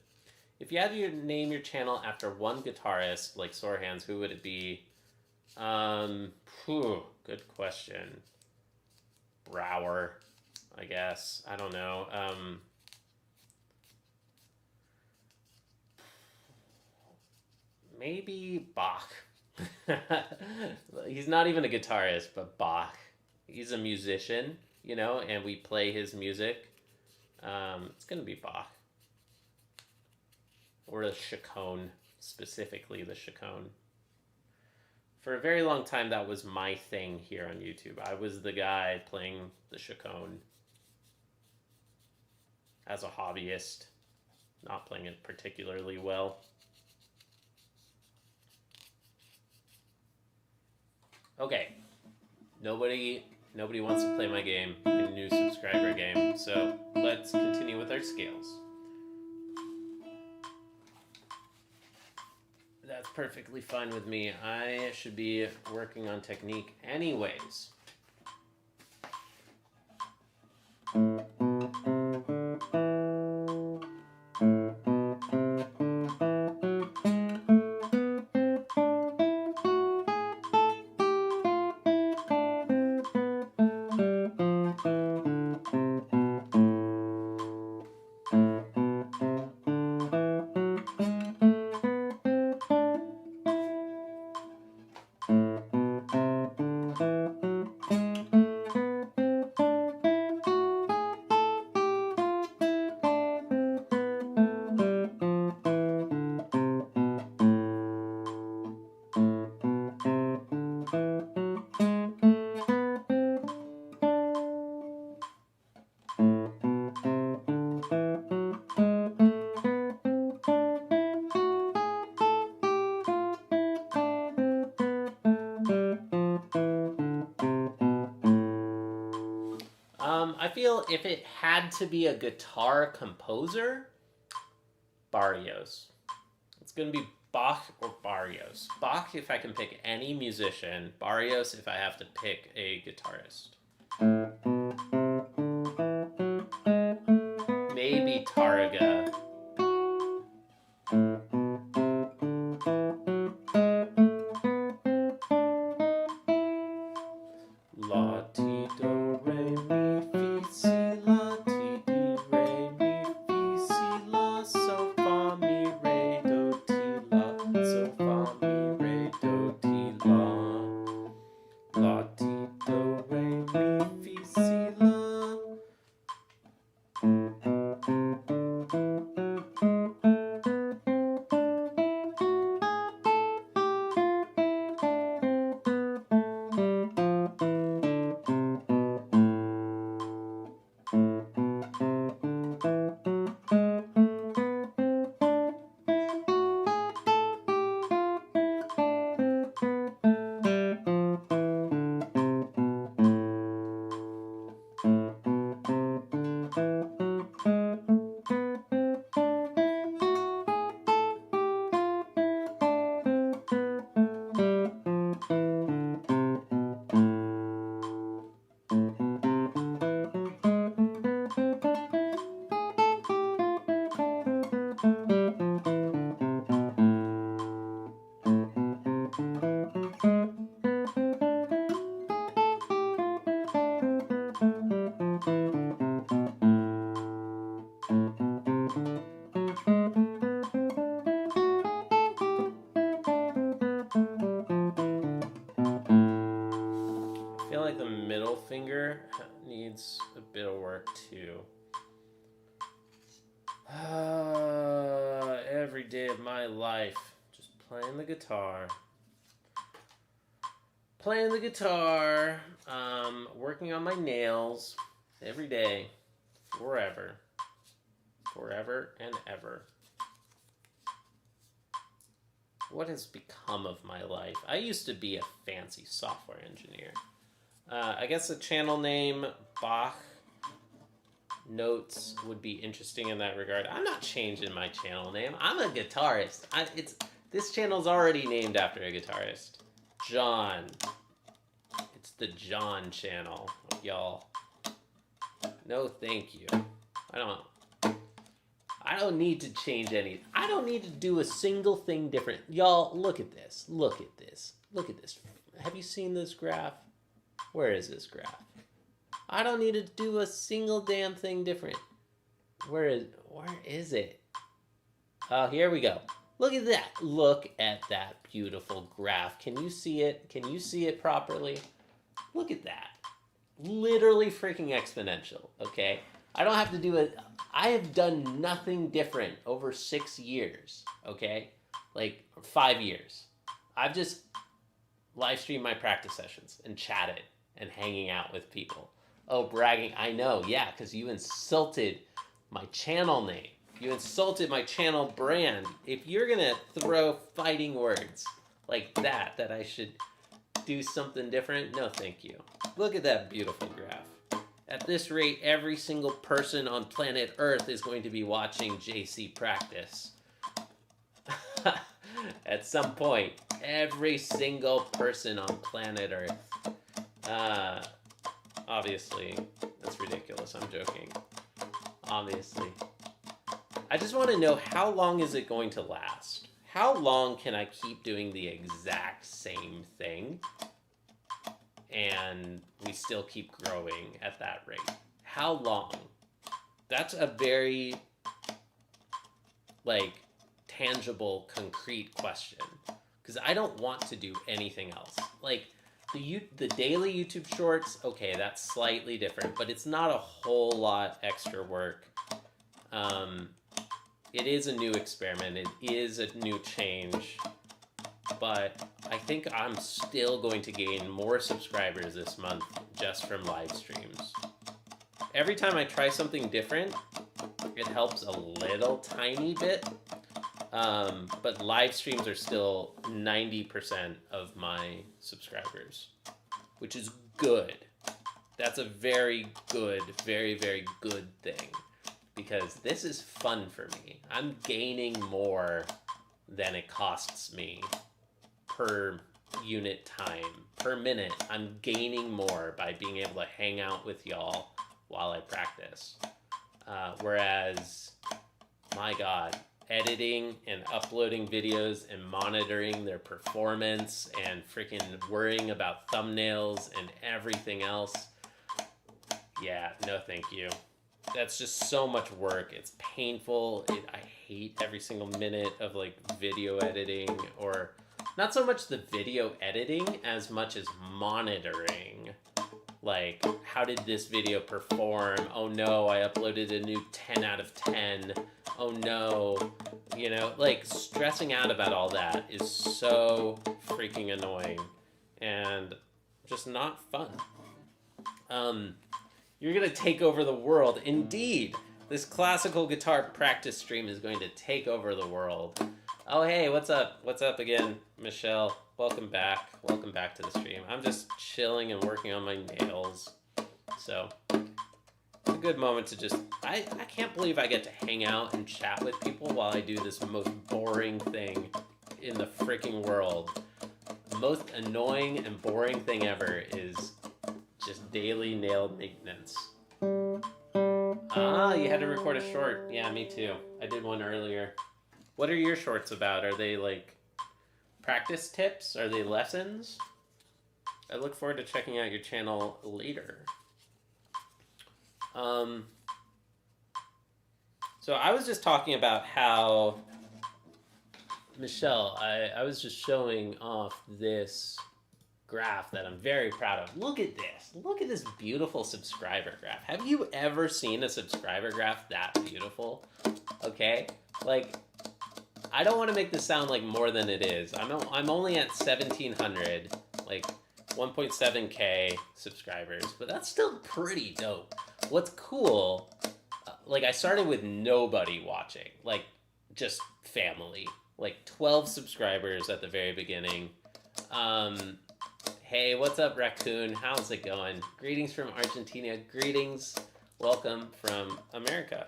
If you had to name your channel after one guitarist like Sore Hands, who would it be? Good question. Brouwer, I guess. I don't know. maybe Bach. He's not even a guitarist, but Bach. He's a musician, you know, and we play his music. It's gonna be Bach. Or the chaconne, specifically the chaconne. For a very long time, that was my thing here on YouTube. I was the guy playing the chaconne as a hobbyist, not playing it particularly well. Okay, nobody wants to play my game, my new subscriber game, so let's continue with our scales. That's perfectly fine with me. I should be working on technique anyways. I feel if it had to be a guitar composer, Barrios. It's going to be Bach or Barrios. Bach if I can pick any musician, Barrios if I have to pick a guitarist. Maybe Tarrega. La, ti, do, re, mi, fi, si, la, ti, di, re, mi, fi, si, la, so, fa, mi, re, do, ti, la, so, fa, mi, re, do, ti, la. La, ti, do, re, mi, fi, si, la. I feel like the middle finger needs a bit of work too. Every day of my life, just playing the guitar. Playing the guitar, working on my nails every day, forever. Forever and ever. What has become of my life? I used to be a fancy software engineer. I guess the channel name Bach Notes would be interesting in that regard. I'm not changing my channel name. I'm a guitarist. This channel's already named after a guitarist. John. It's the John channel, y'all. No, thank you. I don't need to change anything. I don't need to do a single thing different. Y'all, look at this. Look at this. Look at this. Have you seen this graph? Where is this graph? I don't need to do a single damn thing different. Where is it? Oh, here we go. Look at that. Look at that beautiful graph. Can you see it? Can you see it properly? Look at that. Literally freaking exponential, okay? I don't have to do it. I have done nothing different over 6 years, okay? Like 5 years. I've just live streamed my practice sessions and chatted and hanging out with people. Oh, bragging. I know, yeah, because you insulted my channel name. You insulted my channel brand. If you're going to throw fighting words like that I should do something different, no thank you. Look at that beautiful graph. At this rate, every single person on planet Earth is going to be watching JC practice. At some point, every single person on planet Earth. Obviously, that's ridiculous. I'm joking. Obviously. I just want to know, how long is it going to last? How long can I keep doing the exact same thing and we still keep growing at that rate? How long? That's a very, like, tangible, concrete question. Because I don't want to do anything else. Like, the daily YouTube shorts, okay, that's slightly different, but it's not a whole lot extra work. It is a new experiment. It is a new change. But I think I'm still going to gain more subscribers this month just from live streams. Every time I try something different, it helps a little tiny bit. But live streams are still 90% of my subscribers, which is good. That's a very good, very, very good thing. Because this is fun for me. I'm gaining more than it costs me per unit time. Per minute, I'm gaining more by being able to hang out with y'all while I practice. Whereas, my God, editing and uploading videos and monitoring their performance and freaking worrying about thumbnails and everything else, yeah, no thank you. That's just so much work. It's painful. I hate every single minute of like video editing, or not so much the video editing as much as monitoring. Like, how did this video perform? Oh no, I uploaded a new 10 out of 10. Oh no. You know, like, stressing out about all that is so freaking annoying and just not fun. You're going to take over the world. Indeed, this classical guitar practice stream is going to take over the world. Oh, hey, what's up? What's up again, Michelle? Welcome back. Welcome back to the stream. I'm just chilling and working on my nails. So, it's a good moment to just... I can't believe I get to hang out and chat with people while I do this most boring thing in the freaking world. The most annoying and boring thing ever is just daily nail maintenance. Ah, you had to record a short. Yeah, me too. I did one earlier. What are your shorts about? Are they like practice tips? Are they lessons? I look forward to checking out your channel later. So I was just talking about how, Michelle, I was just showing off this graph that I'm very proud of. Look at this. Look at this beautiful subscriber graph. Have you ever seen a subscriber graph that beautiful? Okay? Like, I don't want to make this sound like more than it is. I'm only at 1,700, like 1.7K subscribers, but that's still pretty dope. What's cool, like I started with nobody watching, like just family, like 12 subscribers at the very beginning. Hey, what's up, Raccoon? How's it going? Greetings from Argentina. Greetings. Welcome from America.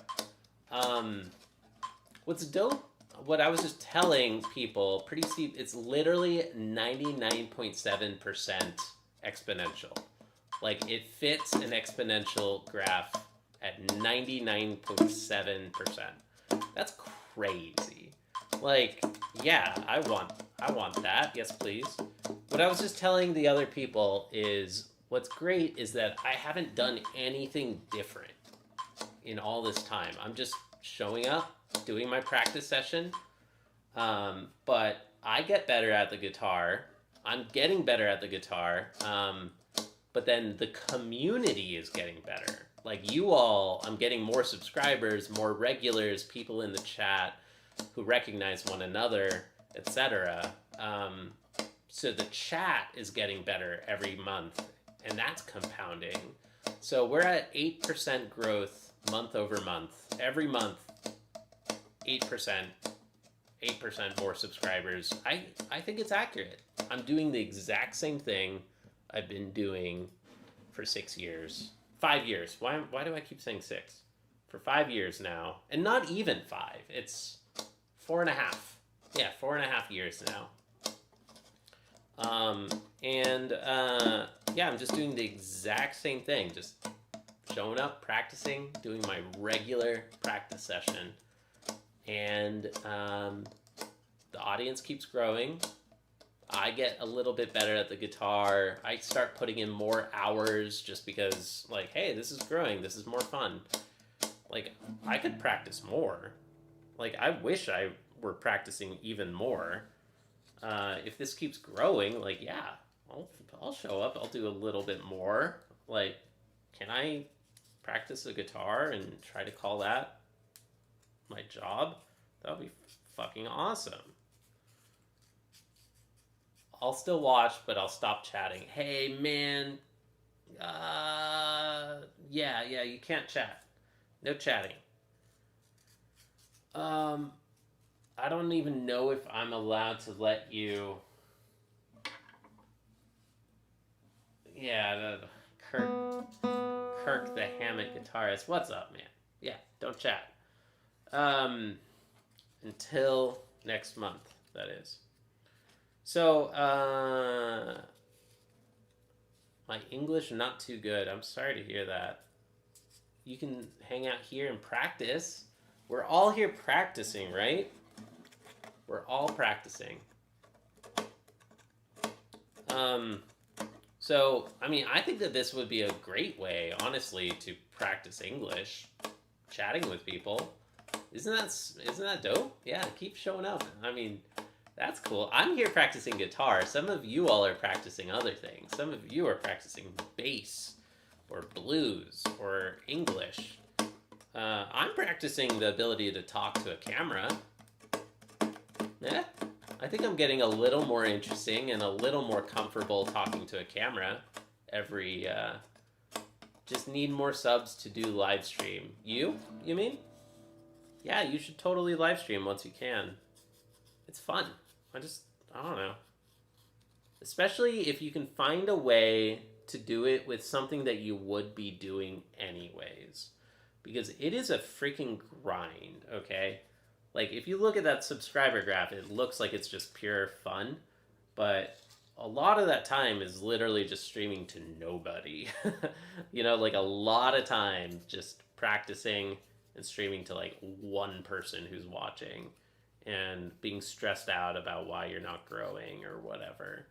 What's dope, what I was just telling people, pretty steep, it's literally 99.7% exponential. Like, it fits an exponential graph at 99.7%. That's crazy. Like, yeah, I want that. Yes, please. What I was just telling the other people is, what's great is that I haven't done anything different in all this time. I'm just showing up, doing my practice session, But I get better at the guitar. I'm getting better at the guitar. But then the community is getting better. Like you all, I'm getting more subscribers, more regulars, people in the chat who recognize one another, etc. So the chat is getting better every month, and that's compounding. So we're at 8% growth month over month. Every month, 8% more subscribers. I think it's accurate. I'm doing the exact same thing I've been doing for 6 years. 5 years. Why do I keep saying 6? For 5 years now. And not even 5. It's 4.5. Yeah, 4.5 years now. Yeah, I'm just doing the exact same thing. Just showing up, practicing, doing my regular practice session. And the audience keeps growing. I get a little bit better at the guitar. I start putting in more hours just because, like, hey, this is growing. This is more fun. Like, I could practice more. Like, I wish I were practicing even more. If this keeps growing, like, yeah, I'll show up. I'll do a little bit more. Like, can I practice the guitar and try to call that my job? That would be fucking awesome. I'll still watch, but I'll stop chatting. Hey, man. Yeah, you can't chat. No chatting. I don't even know if I'm allowed to let you... Yeah, Kirk the hammock guitarist. What's up, man? Yeah, don't chat. Until next month, that is. So, my English not too good. I'm sorry to hear that. You can hang out here and practice. We're all here practicing, right? We're all practicing. So, I mean, I think that this would be a great way, honestly, to practice English. Chatting with people. Isn't that dope? Yeah, keep showing up. I mean, that's cool. I'm here practicing guitar. Some of you all are practicing other things. Some of you are practicing bass or blues or English. I'm practicing the ability to talk to a camera. Yeah, I think I'm getting a little more interesting and a little more comfortable talking to a camera every... just need more subs to do live stream. You mean? Yeah, you should totally live stream once you can. It's fun. I don't know. Especially if you can find a way to do it with something that you would be doing anyways. Because it is a freaking grind, okay? Like, if you look at that subscriber graph, it looks like it's just pure fun. But a lot of that time is literally just streaming to nobody. You know, like a lot of time just practicing and streaming to like one person who's watching and being stressed out about why you're not growing or whatever.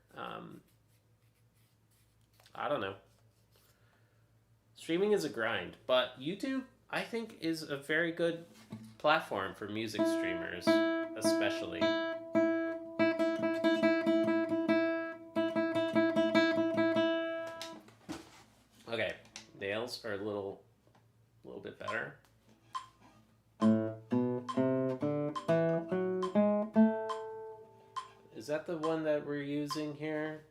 I don't know. Streaming is a grind, but YouTube, I think, is a very good platform for music streamers, especially. Okay, nails are a little bit better. Is that the one that we're using here?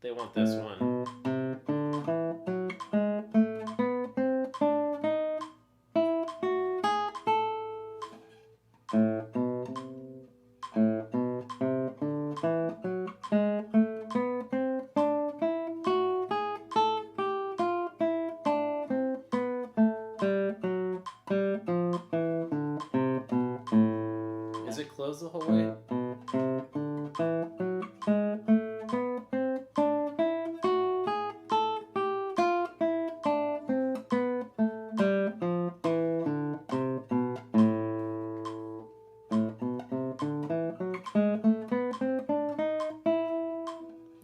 They want this one. Is it closed the whole way?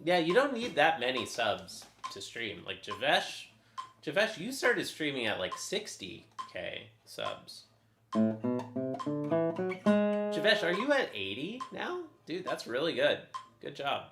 Yeah, you don't need that many subs to stream. Like Javesh, you started streaming at like 60K subs. Javesh, are you at 80 now? Dude, that's really good. Good job.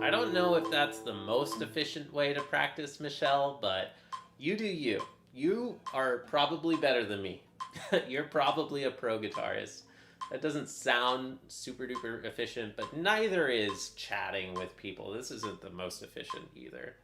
I don't know if that's the most efficient way to practice, Michelle, but you do you. You are probably better than me. You're probably a pro guitarist. That doesn't sound super duper efficient, but neither is chatting with people. This isn't the most efficient either.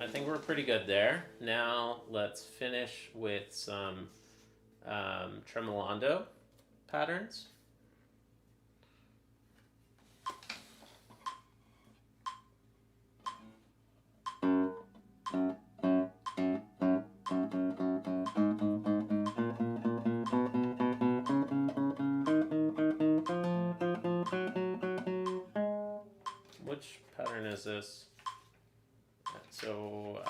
I think we're pretty good there. Now let's finish with some tremolando patterns. Which pattern is this? So,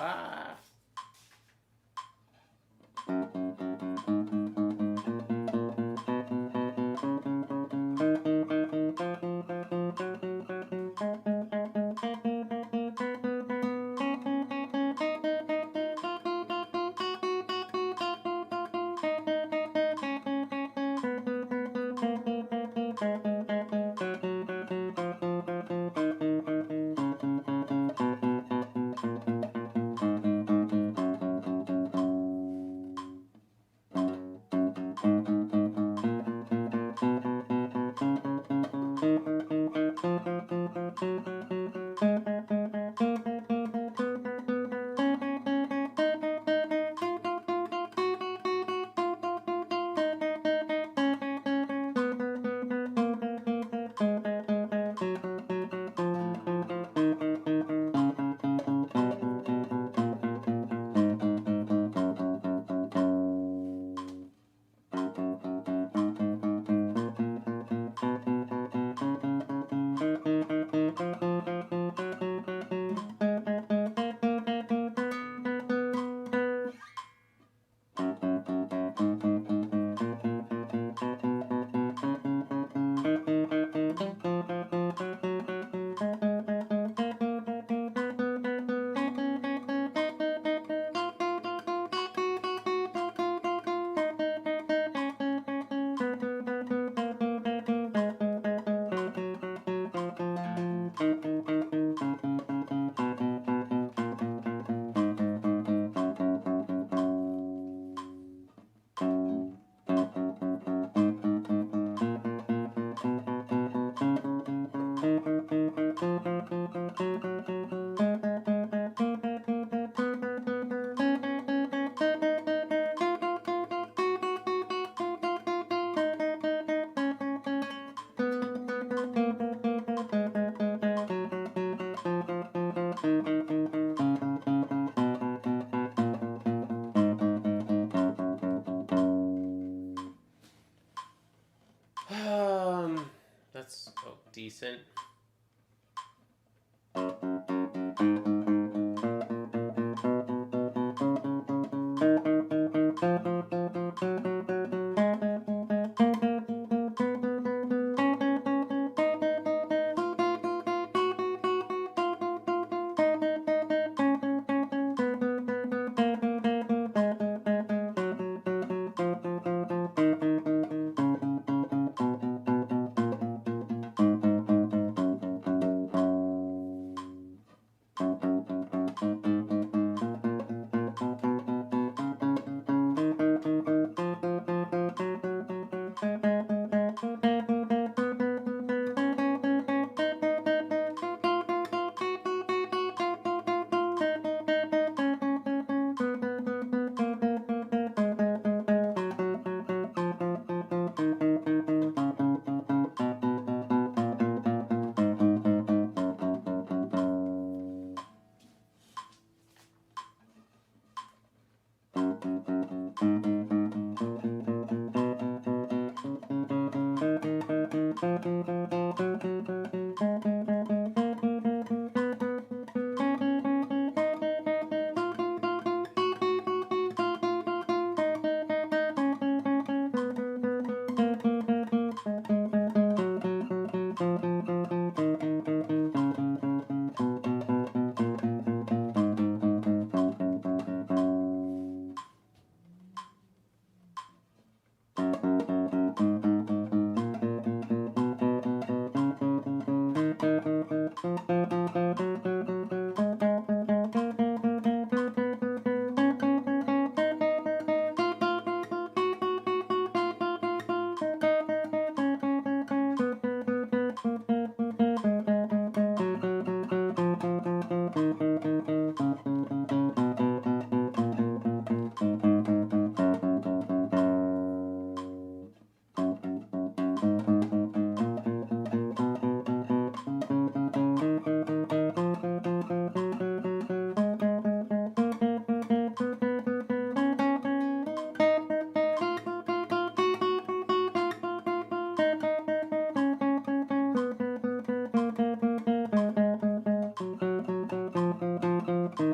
Okay,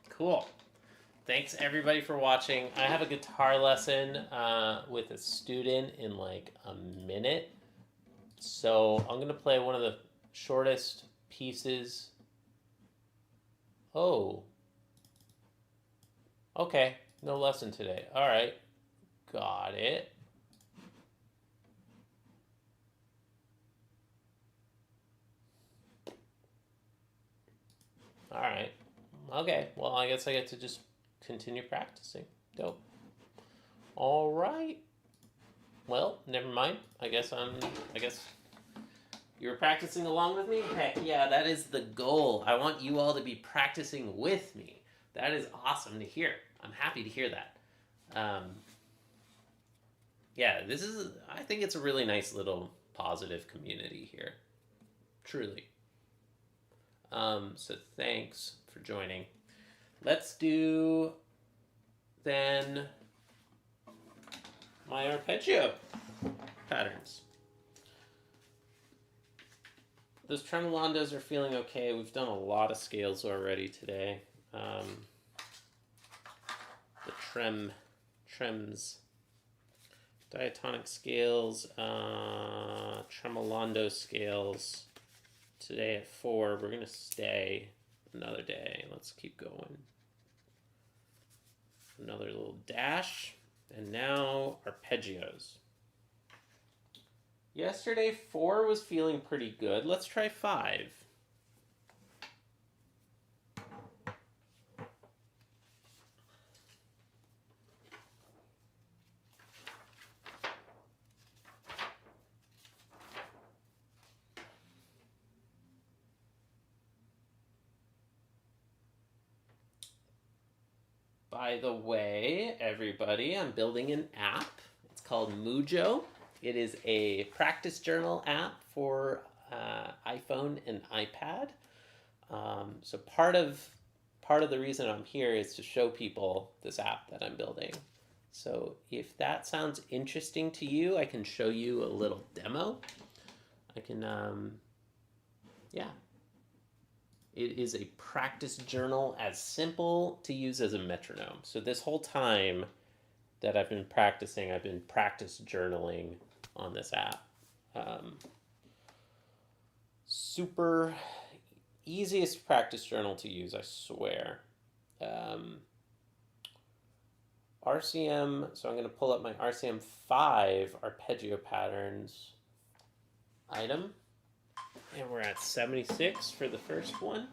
cool. Thanks everybody for watching. I have a guitar lesson with a student in like a minute. So I'm going to play one of the shortest pieces. Oh. Okay, no lesson today. All right, got it. All right. Okay, well, I guess I get to just continue practicing. Dope. All right. Well, never mind. I guess you were practicing along with me? Heck yeah, that is the goal. I want you all to be practicing with me. That is awesome to hear. I'm happy to hear that. Yeah, I think it's a really nice little positive community here. Truly. So thanks for joining. Let's do then my arpeggio patterns. Those tremolandos are feeling okay. We've done a lot of scales already today. The trems, diatonic scales, tremolando scales. Today at 4, we're gonna stay another day. Let's keep going. Another little dash, and now arpeggios. Yesterday 4 was feeling pretty good. Let's try 5. By the way, everybody, I'm building an app. It's called Mujo. It is a practice journal app for iPhone and iPad. So part of the reason I'm here is to show people this app that I'm building. So if that sounds interesting to you, I can show you a little demo. I can, yeah. It is a practice journal as simple to use as a metronome. So this whole time that I've been practicing, I've been practice journaling on this app. Super easiest practice journal to use, I swear. RCM, so I'm going to pull up my RCM 5 arpeggio patterns item. And we're at 76 for the first one.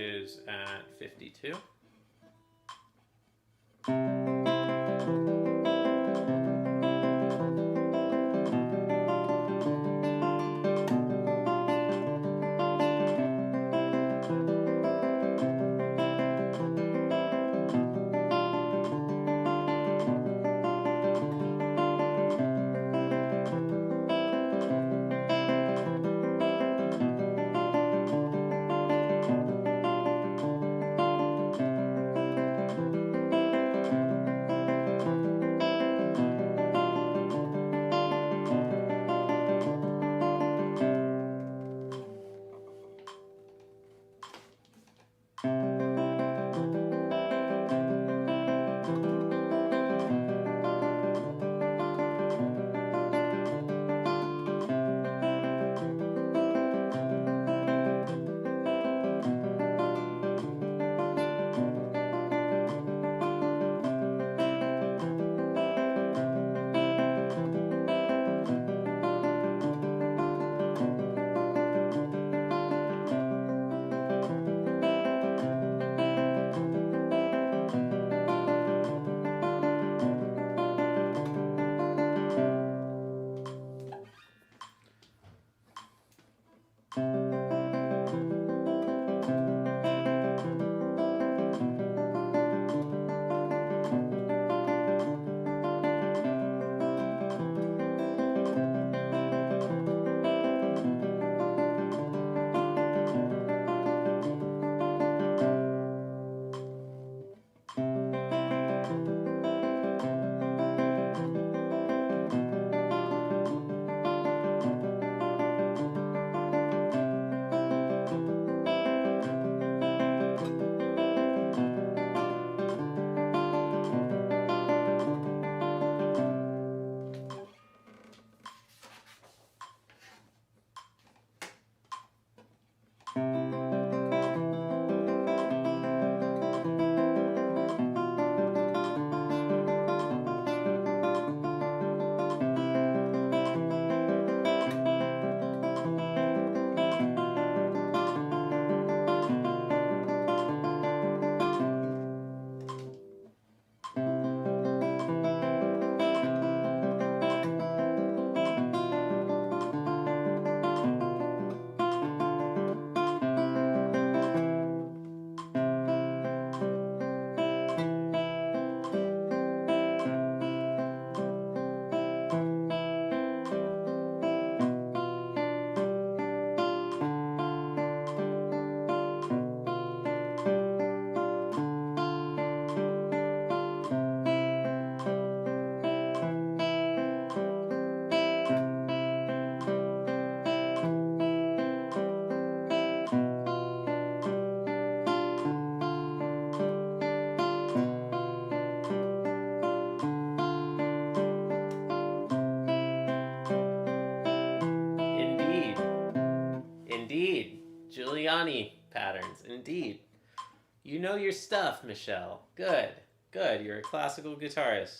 is at 52. Indeed. Giuliani patterns. Indeed. You know your stuff, Michelle. Good. Good. You're a classical guitarist.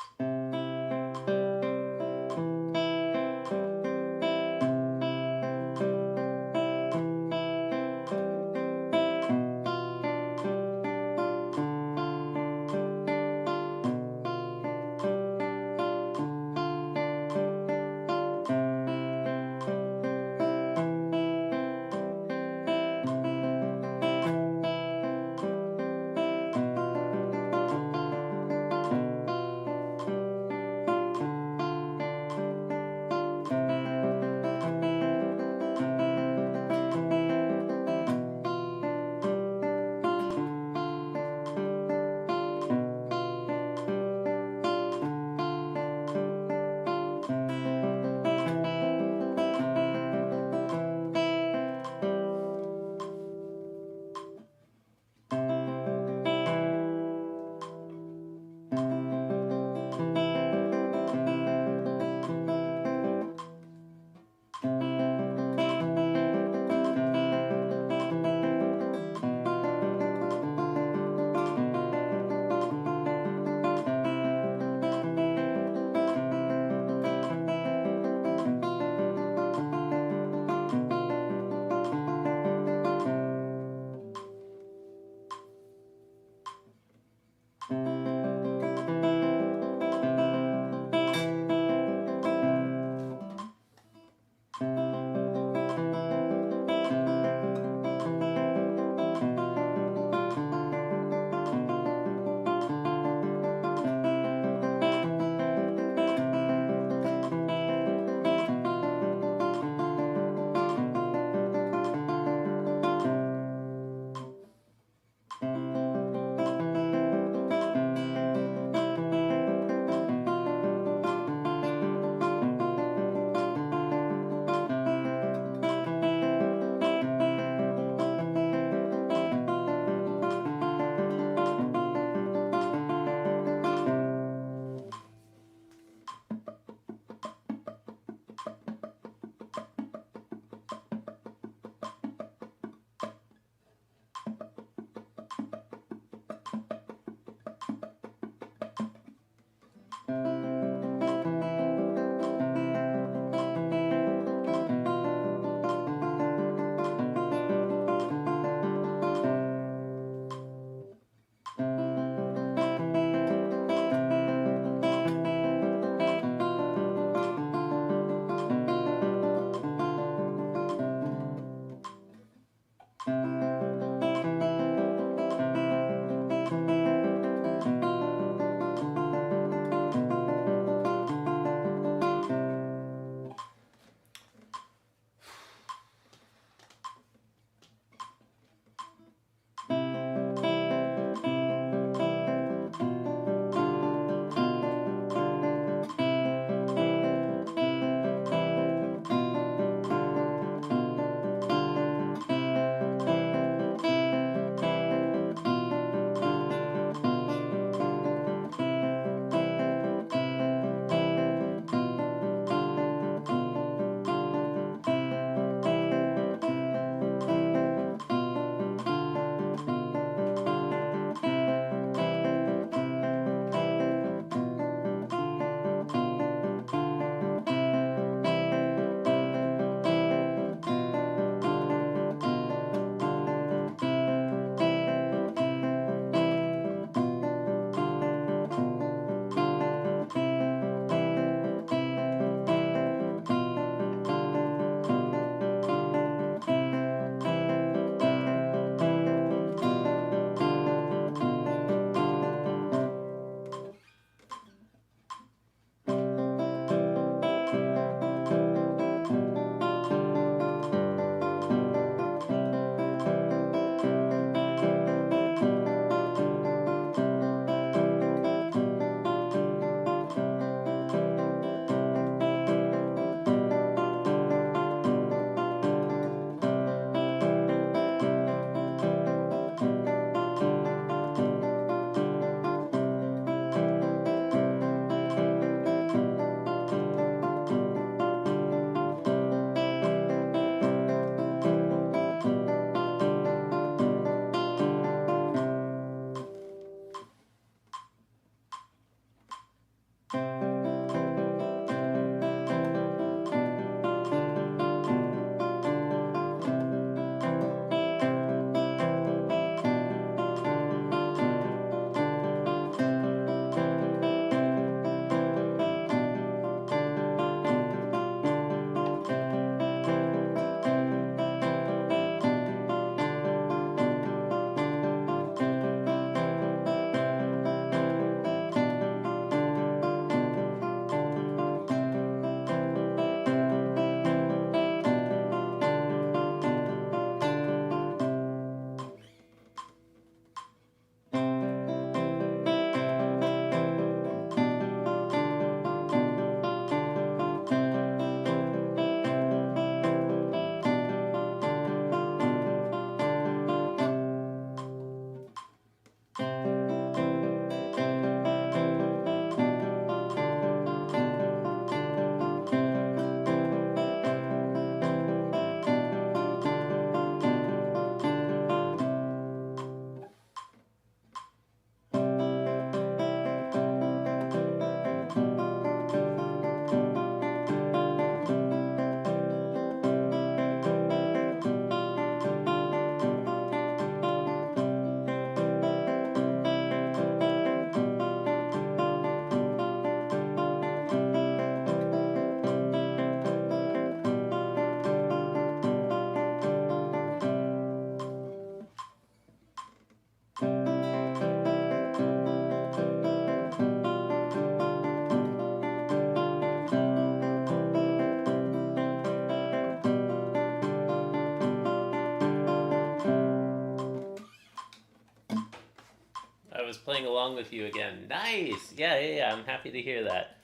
was playing along with you again. Nice. Yeah. I'm happy to hear that.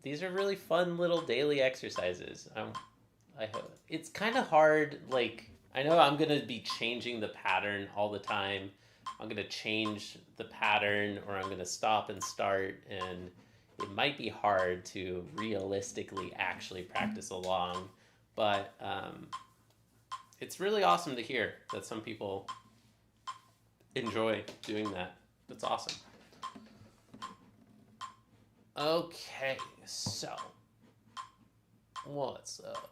These are really fun little daily exercises. I hope it's kind of hard. Like, I know I'm gonna be changing the pattern all the time. I'm gonna change the pattern, or I'm gonna stop and start, and it might be hard to realistically actually practice along. But it's really awesome to hear that some people enjoy doing that. That's awesome. Okay, so what's up?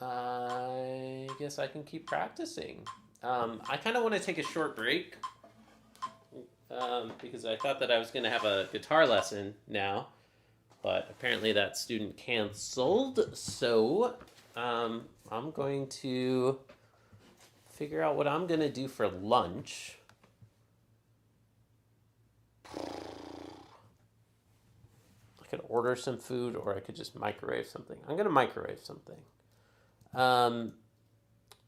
I guess I can keep practicing. I kind of want to take a short break because I thought that I was going to have a guitar lesson now, but apparently that student canceled. So I'm going to figure out what I'm going to do for lunch. I could order some food, or I could just microwave something. I'm going to microwave something.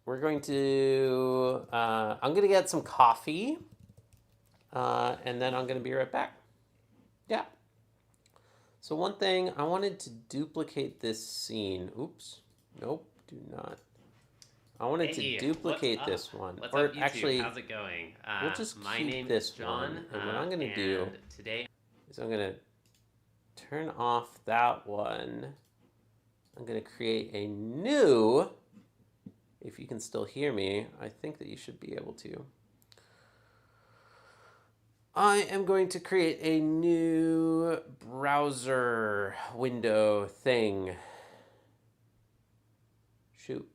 We're going to, I'm going to get some coffee, and then I'm going to be right back. Yeah. So one thing, I wanted to duplicate this scene. Oops. Nope, do not. I wanted to duplicate this one. What's or up, YouTube? actually, how's it going? We'll just my keep name this is John, one. And what I'm going to do today is I'm going to turn off that one. I'm going to create a new, if you can still hear me, I think that you should be able to. I am going to create a new browser window thing. Shoot.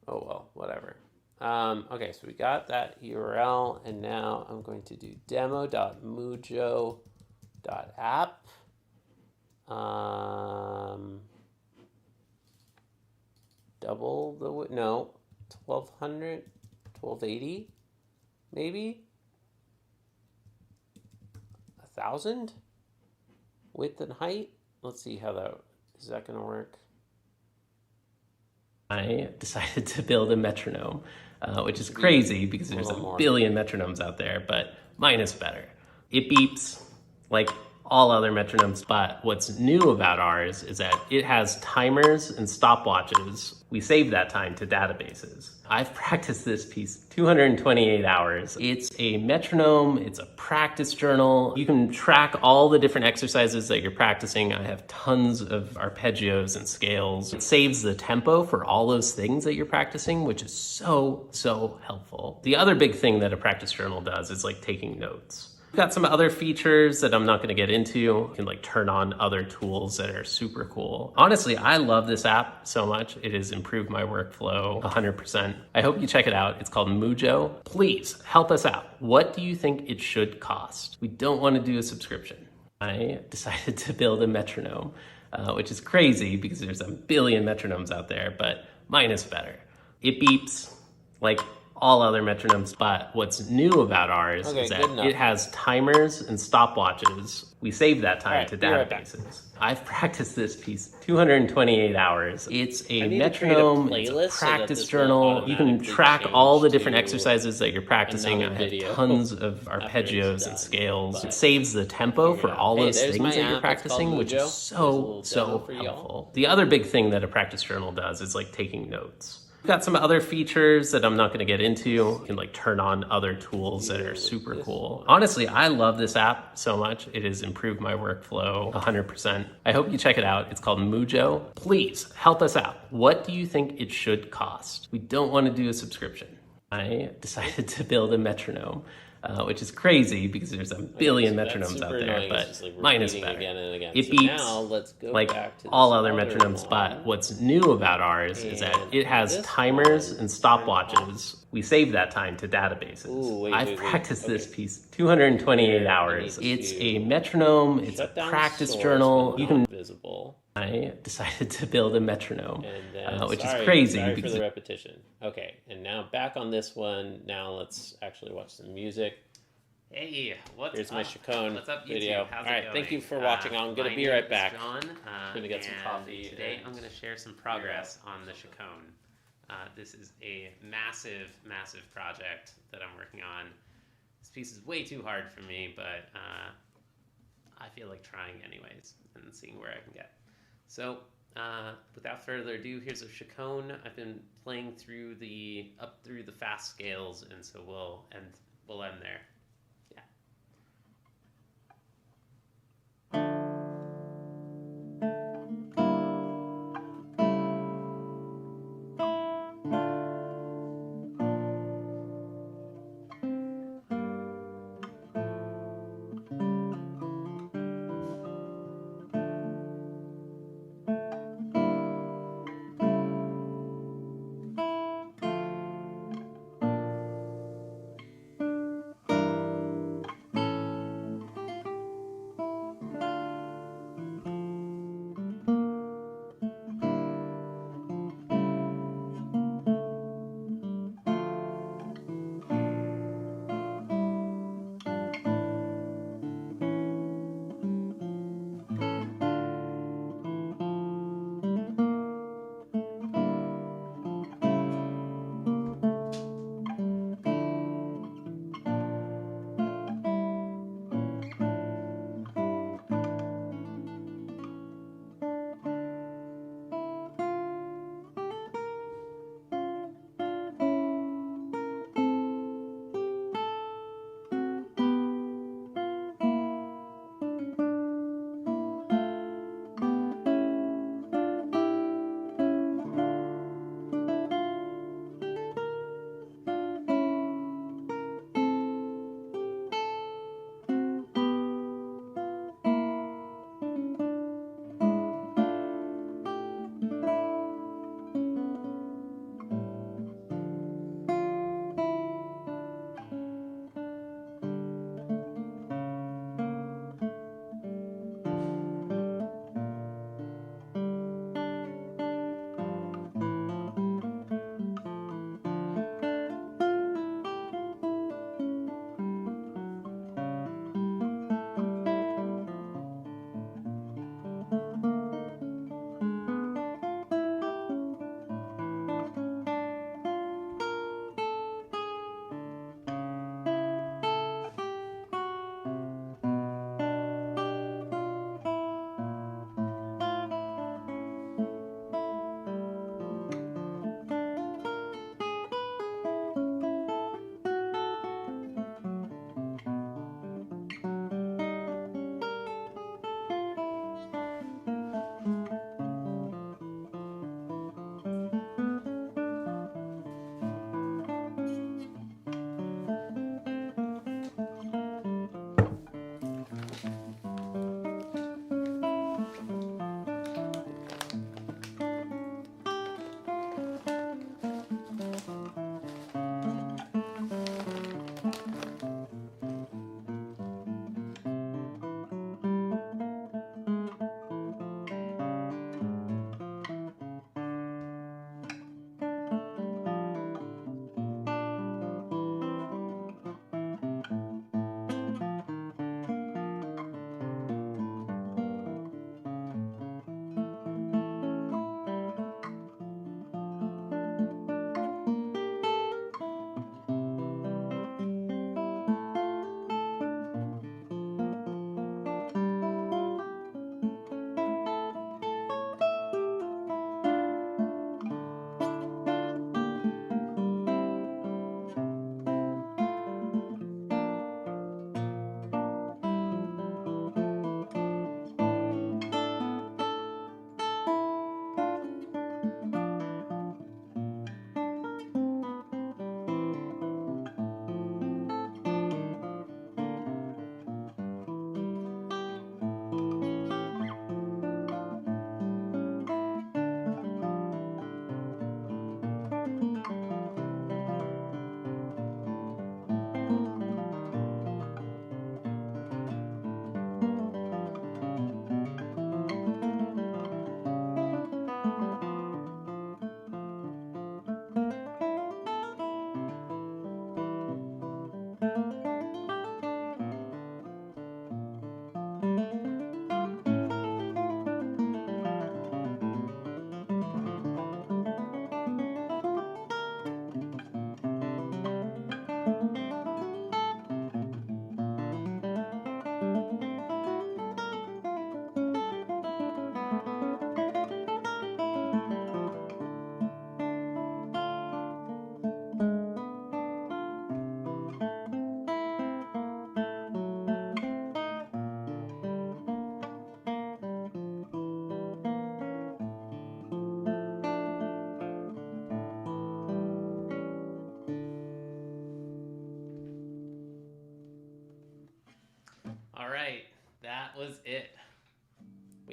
Oh, well, whatever. Okay, so we got that URL, and now I'm going to do demo.mujo.app. Double the, no, 1200, 1280, maybe? 1000? Width and height? Let's see how that, is that gonna work? I decided to build a metronome, which is crazy because there's a billion metronomes out there, but mine is better. It beeps like all other metronomes, but what's new about ours is that it has timers and stopwatches. We save that time to databases. I've practiced this piece 228 hours. It's a metronome, it's a practice journal. You can track all the different exercises that you're practicing. I have tons of arpeggios and scales. It saves the tempo for all those things that you're practicing, which is so helpful. The other big thing that a practice journal does is like taking notes. We've got some other features that I'm not going to get into. You can like turn on other tools that are super cool. Honestly, I love this app so much. It has improved my workflow 100%. I hope you check it out. It's called Mujo. Please help us out. What do you think it should cost? We don't want to do a subscription. I decided to build a metronome, which is crazy because there's a billion metronomes out there, but mine is better. It beeps like all other metronomes, but what's new about ours is that it has timers and stopwatches. We save that time to databases. I've practiced this piece 228 hours. It's a metronome, it's a practice journal. You can track all the different exercises that you're practicing. I have tons of arpeggios and scales. It saves the tempo for all those things that you're practicing, which is so helpful. The other big thing that a practice journal does is like taking notes. We've got some other features that I'm not going to get into. You can like turn on other tools that are super cool. Honestly, I love this app so much. It has improved my workflow 100%. I hope you check it out. It's called Mujo. Please help us out. What do you think it should cost? We don't want to do a subscription. I decided to build a metronome, which is crazy because there's a billion metronomes out there, but mine is better. It beeps like all other metronomes, but what's new about ours is that it has timers and stopwatches. We save that time to databases. I've practiced this piece 228 hours. It's a metronome, it's a practice journal. You can visible. I decided to build a metronome, which is crazy. Sorry for the repetition. Okay, and now back on this one. Now let's actually watch some music. Hey, what's Here's up? my Chacon What's up, YouTube? video. How's All right, it thank going? you for watching. I'm going to be right back. John, I'm going to get some coffee. Today I'm going to share some progress on the Chacon. This is a massive, massive project that I'm working on. This piece is way too hard for me, but I feel like trying anyways and seeing where I can get. So without further ado, here's a chaconne. I've been playing through up through the fast scales, and so we'll end there. Yeah.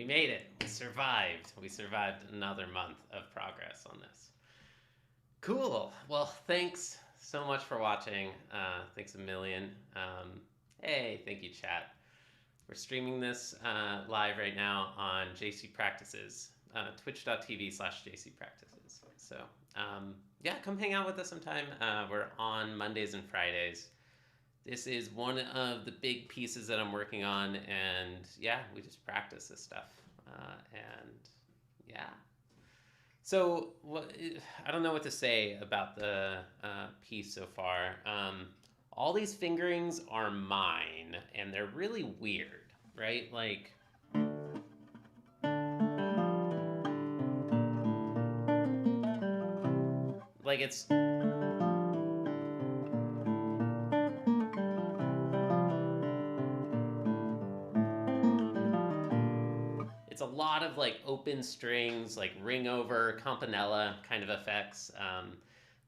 We made it. We survived. We survived another month of progress on this. Cool. Well, thanks so much for watching. Thanks a million. Hey, thank you, chat. We're streaming this live right now on JC Practices, twitch.tv/JC Practices. So, yeah, come hang out with us sometime. We're on Mondays and Fridays. This is one of the big pieces that I'm working on, and yeah, we just practice this stuff. And yeah. So, I don't know what to say about the piece so far. All these fingerings are mine, and they're really weird, right? Like it's... It's a lot of like open strings, like ring over, campanella kind of effects.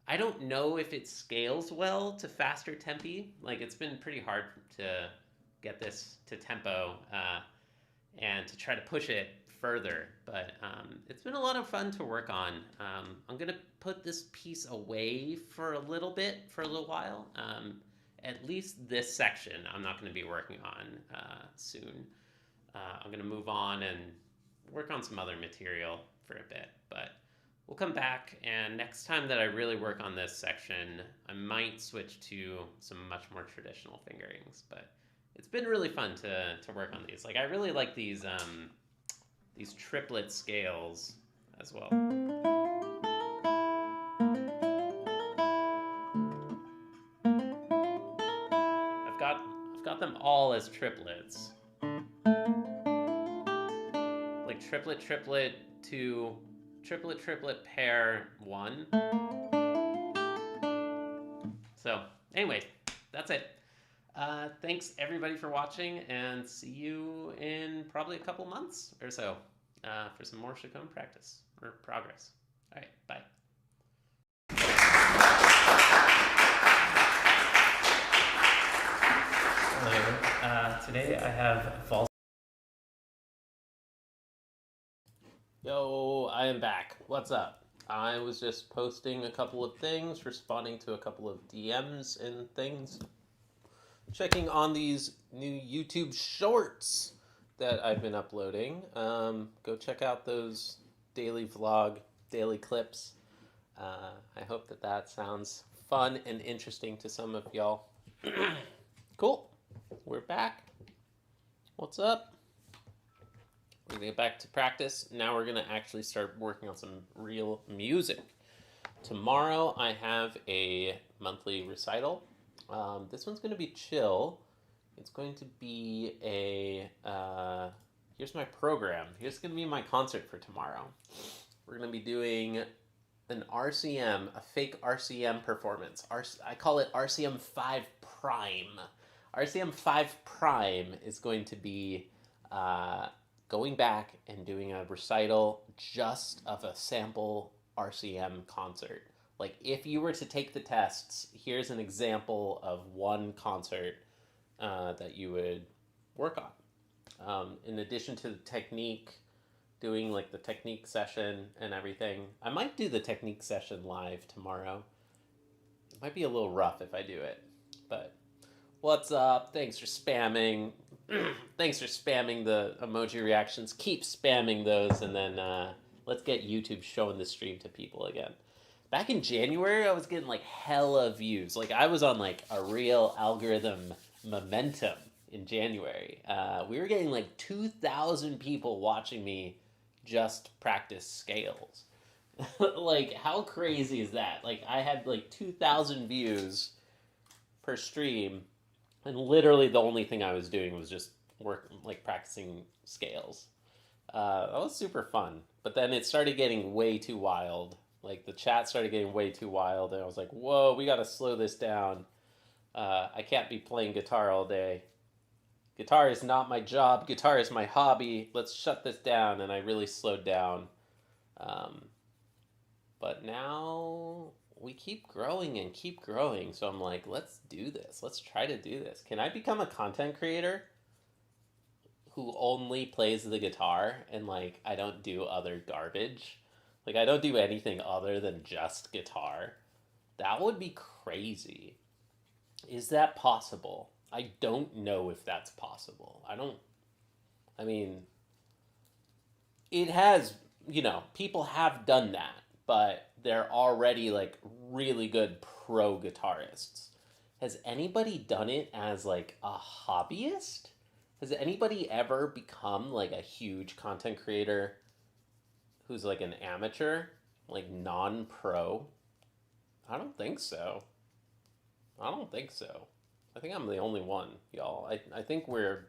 I don't know if it scales well to faster tempi. Like, it's been pretty hard to get this to tempo and to try to push it further. But it's been a lot of fun to work on. I'm going to put this piece away for a little while. At least this section I'm not going to be working on soon. I'm going to move on and work on some other material for a bit. But we'll come back, and next time that I really work on this section, I might switch to some much more traditional fingerings. But it's been really fun to work on these. Like, I really like these triplet scales as well. I've got them all as triplets. Like triplet, triplet, 2, triplet, triplet, pair, 1. So, anyway, that's it. Thanks everybody for watching, and see you in probably a couple months or so for some more Chaconne practice or progress. All right, bye. Hello. Today I have false. Yo, I am back. What's up? I was just posting a couple of things, responding to a couple of DMs and things, checking on these new YouTube shorts that I've been uploading. Go check out those daily clips. I hope that sounds fun and interesting to some of y'all. Cool. We're back. What's up? We're going to get back to practice. Now we're going to actually start working on some real music. Tomorrow I have a monthly recital. This one's going to be chill. It's going to be here's my program. Here's going to be my concert for tomorrow. We're going to be doing an RCM, a fake RCM performance. I call it RCM 5 Prime. RCM 5 Prime is going to be going back and doing a recital just of a sample RCM concert. Like, if you were to take the tests, here's an example of one concert that you would work on. In addition to the technique, doing like the technique session and everything. I might do the technique session live tomorrow. It might be a little rough if I do it, but what's up? Thanks for spamming. Thanks for spamming the emoji reactions. Keep spamming those, and then let's get YouTube showing the stream to people again. Back in January, I was getting like hella views. Like, I was on like a real algorithm momentum in January. We were getting like 2,000 people watching me just practice scales. Like, how crazy is that? Like, I had like 2,000 views per stream. And literally the only thing I was doing was just practicing scales. That was super fun. But then it started getting way too wild. Like, the chat started getting way too wild. And I was like, whoa, we got to slow this down. I can't be playing guitar all day. Guitar is not my job. Guitar is my hobby. Let's shut this down. And I really slowed down. But now we keep growing and keep growing. So I'm like, let's do this. Let's try to do this. Can I become a content creator? who only plays the guitar and like I don't do other garbage. Like I don't do anything other than just guitar. That would be crazy. Is that possible? I don't know if that's possible. I mean, it has, people have done that, but they're already like really good pro guitarists. Has anybody done it as like a hobbyist? Has anybody ever become like a huge content creator who's like an amateur, like non-pro? I don't think so. I think I'm the only one, y'all. I think we're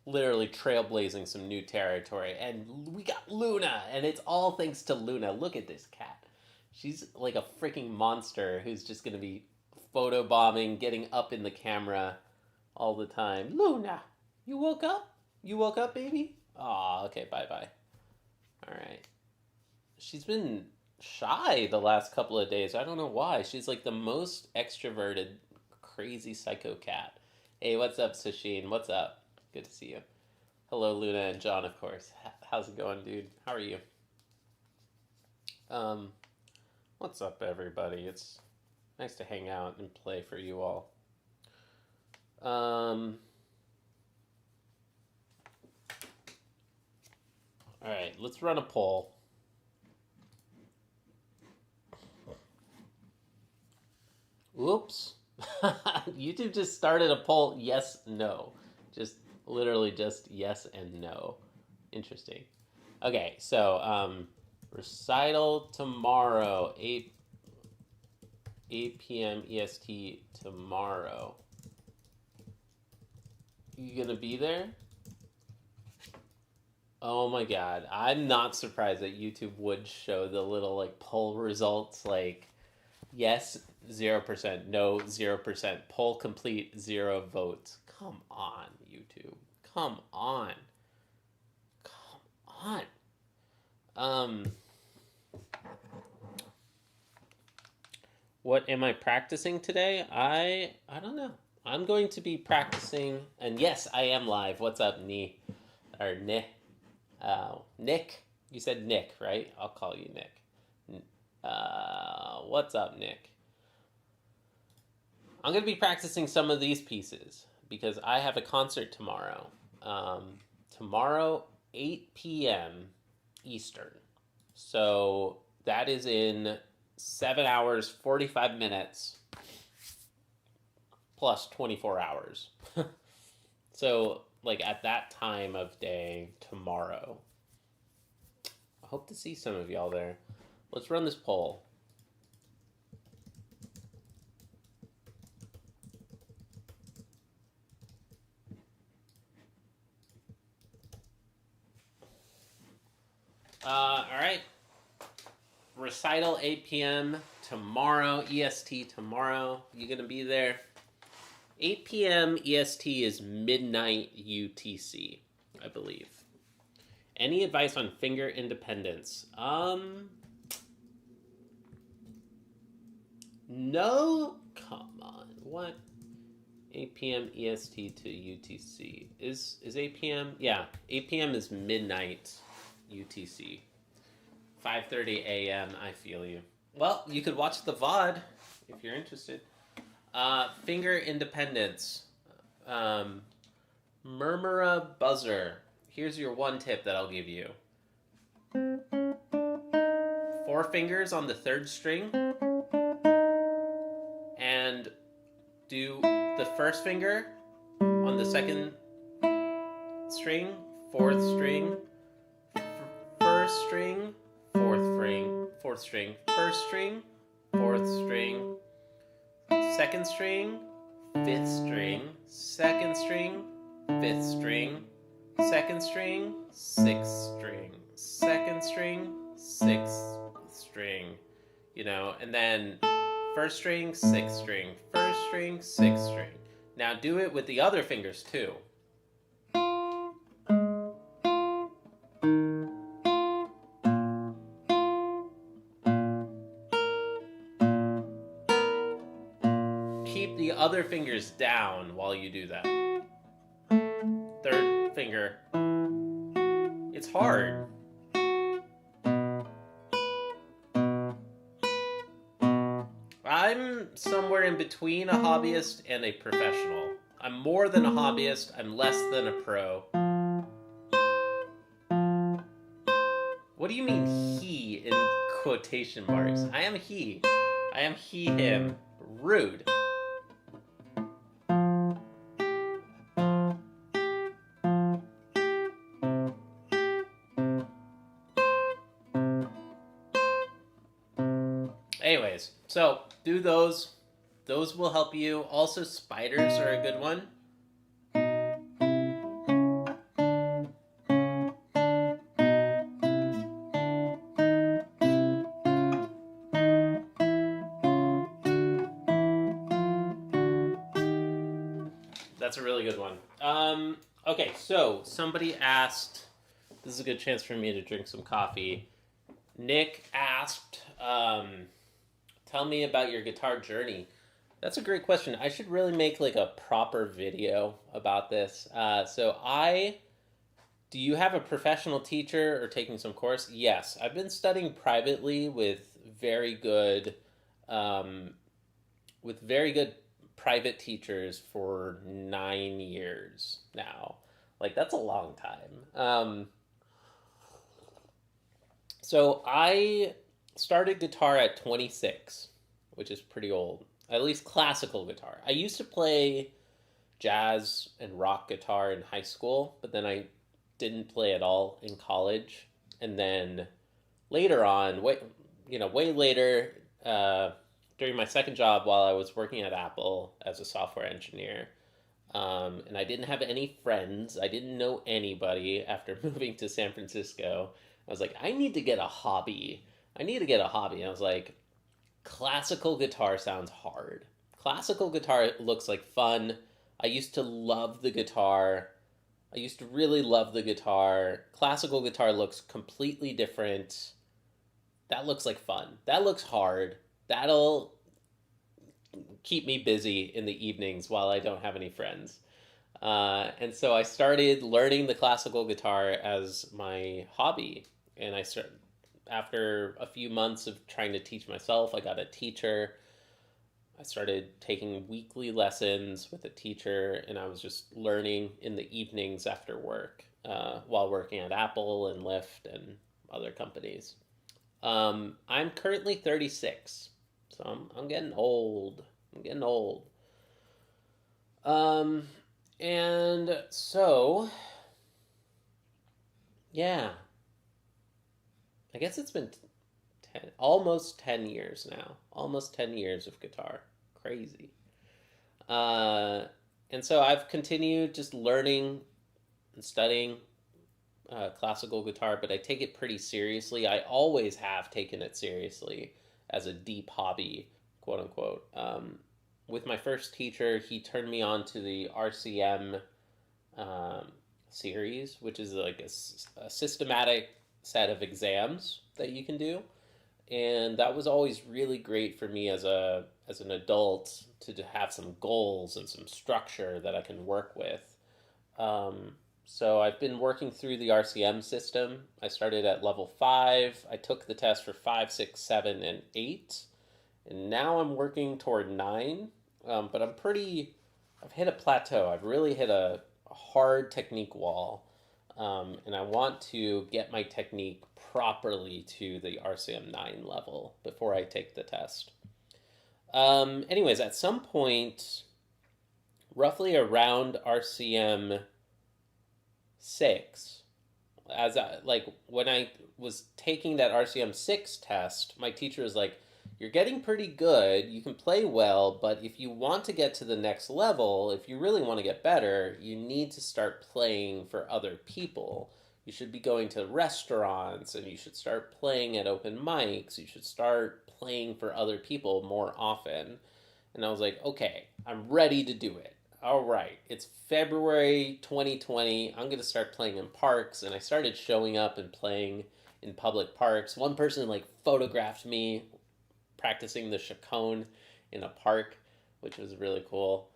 literally trailblazing some new territory. And we got Luna, and it's all thanks to Luna. Look at this cat. She's like a freaking monster who's just going to be photobombing, getting up in the camera all the time. Luna, you woke up? You woke up, baby? Aw, okay, bye-bye. All right. She's been shy the last couple of days. I don't know why. She's like the most extroverted, crazy psycho cat. Hey, what's up, Sasheen? What's up? Good to see you. Hello, Luna and John, of course. How's it going, dude? How are you? What's up, everybody? It's nice to hang out and play for you all. All right, let's run a poll. Oops. YouTube just started a poll. Yes, no. Just literally just yes and no. Interesting. Okay, so recital tomorrow, 8 p.m. EST tomorrow. You gonna be there? Oh my god. I'm not surprised that YouTube would show the little like poll results like yes, 0%, no, 0%, poll complete, 0 votes. Come on, YouTube. Come on. Come on. What am I practicing today? I don't know. I'm going to be practicing, and yes, I am live. What's up, Nick? Nick? You said Nick, right? I'll call you Nick. What's up, Nick? I'm going to be practicing some of these pieces because I have a concert tomorrow. Tomorrow, 8 p.m. Eastern. So that is in 7 hours, 45 minutes, plus 24 hours. So, like, at that time of day tomorrow. I hope to see some of y'all there. Let's run this poll. All right. Recital 8 p.m. tomorrow, EST tomorrow. You gonna be there? 8 p.m. EST is midnight UTC, I believe. Any advice on finger independence? No. Come on. What? 8 p.m. EST to UTC. Is 8 p.m.? Yeah, 8 p.m. is midnight UTC. 5:30 a.m. I feel you. Well, you could watch the VOD if you're interested. Finger independence. Murmura buzzer. Here's your one tip that I'll give you. 4 fingers on the 3rd string. And do the 1st finger on the 2nd string, 4th string, 1st string, 4th string, 4th string, 1st string, 4th string, 2nd string, 5th string, 2nd string, 5th string, 2nd string, 6th string, 2nd string, 6th string, and then 1st string, 6th string, 1st string, 6th string. Now do it with the other fingers too. Keep the other fingers down while you do that. 3rd finger, It's hard. I'm somewhere in between a hobbyist and a professional. I'm more than a hobbyist. I'm less than a pro. What do you mean he in quotation marks? I am he. I am he, him. Rude. Anyways, so do those. Those will help you. Also, spiders are a good one. That's a really good one. Okay, so somebody asked, this is a good chance for me to drink some coffee. Nick asked, tell me about your guitar journey. That's a great question. I should really make like a proper video about this. Do you have a professional teacher or taking some course? Yes, I've been studying privately with very good private teachers for 9 years now. Like, that's a long time. So I started guitar at 26, which is pretty old. At least classical guitar. I used to play jazz and rock guitar in high school, but then I didn't play at all in college. And then later on, way later, during my second job while I was working at Apple as a software engineer, and I didn't have any friends. I didn't know anybody after moving to San Francisco. I was like, I need to get a hobby. And I was like, classical guitar sounds hard. Classical guitar looks like fun. I used to love the guitar. I used to really love the guitar. Classical guitar looks completely different. That looks like fun. That looks hard. That'll keep me busy in the evenings while I don't have any friends. And so I started learning the classical guitar as my hobby. And after a few months of trying to teach myself, I got a teacher. I started taking weekly lessons with a teacher, and I was just learning in the evenings after work while working at Apple and Lyft and other companies. I'm currently 36, so I'm getting old. And so, yeah. I guess it's been almost 10 years now. Almost 10 years of guitar. Crazy. And so I've continued just learning and studying classical guitar, but I take it pretty seriously. I always have taken it seriously as a deep hobby, quote unquote. With my first teacher, he turned me on to the RCM series, which is like a systematic set of exams that you can do, and that was always really great for me as an adult to have some goals and some structure that I can work with. So I've been working through the RCM system. I started at level 5. I took the test for 5, 6, 7, and 8, and now I'm working toward 9. But I've hit a plateau. I've really hit a hard technique wall. And I want to get my technique properly to the RCM 9 level before I take the test. Anyways, at some point, roughly around RCM 6, when I was taking that RCM 6 test, my teacher was like, you're getting pretty good, you can play well, but if you want to get to the next level, if you really want to get better, you need to start playing for other people. You should be going to restaurants, and you should start playing at open mics. You should start playing for other people more often. And I was like, okay, I'm ready to do it. All right, it's February 2020. I'm going to start playing in parks. And I started showing up and playing in public parks. One person photographed me practicing the chaconne in a park, which was really cool.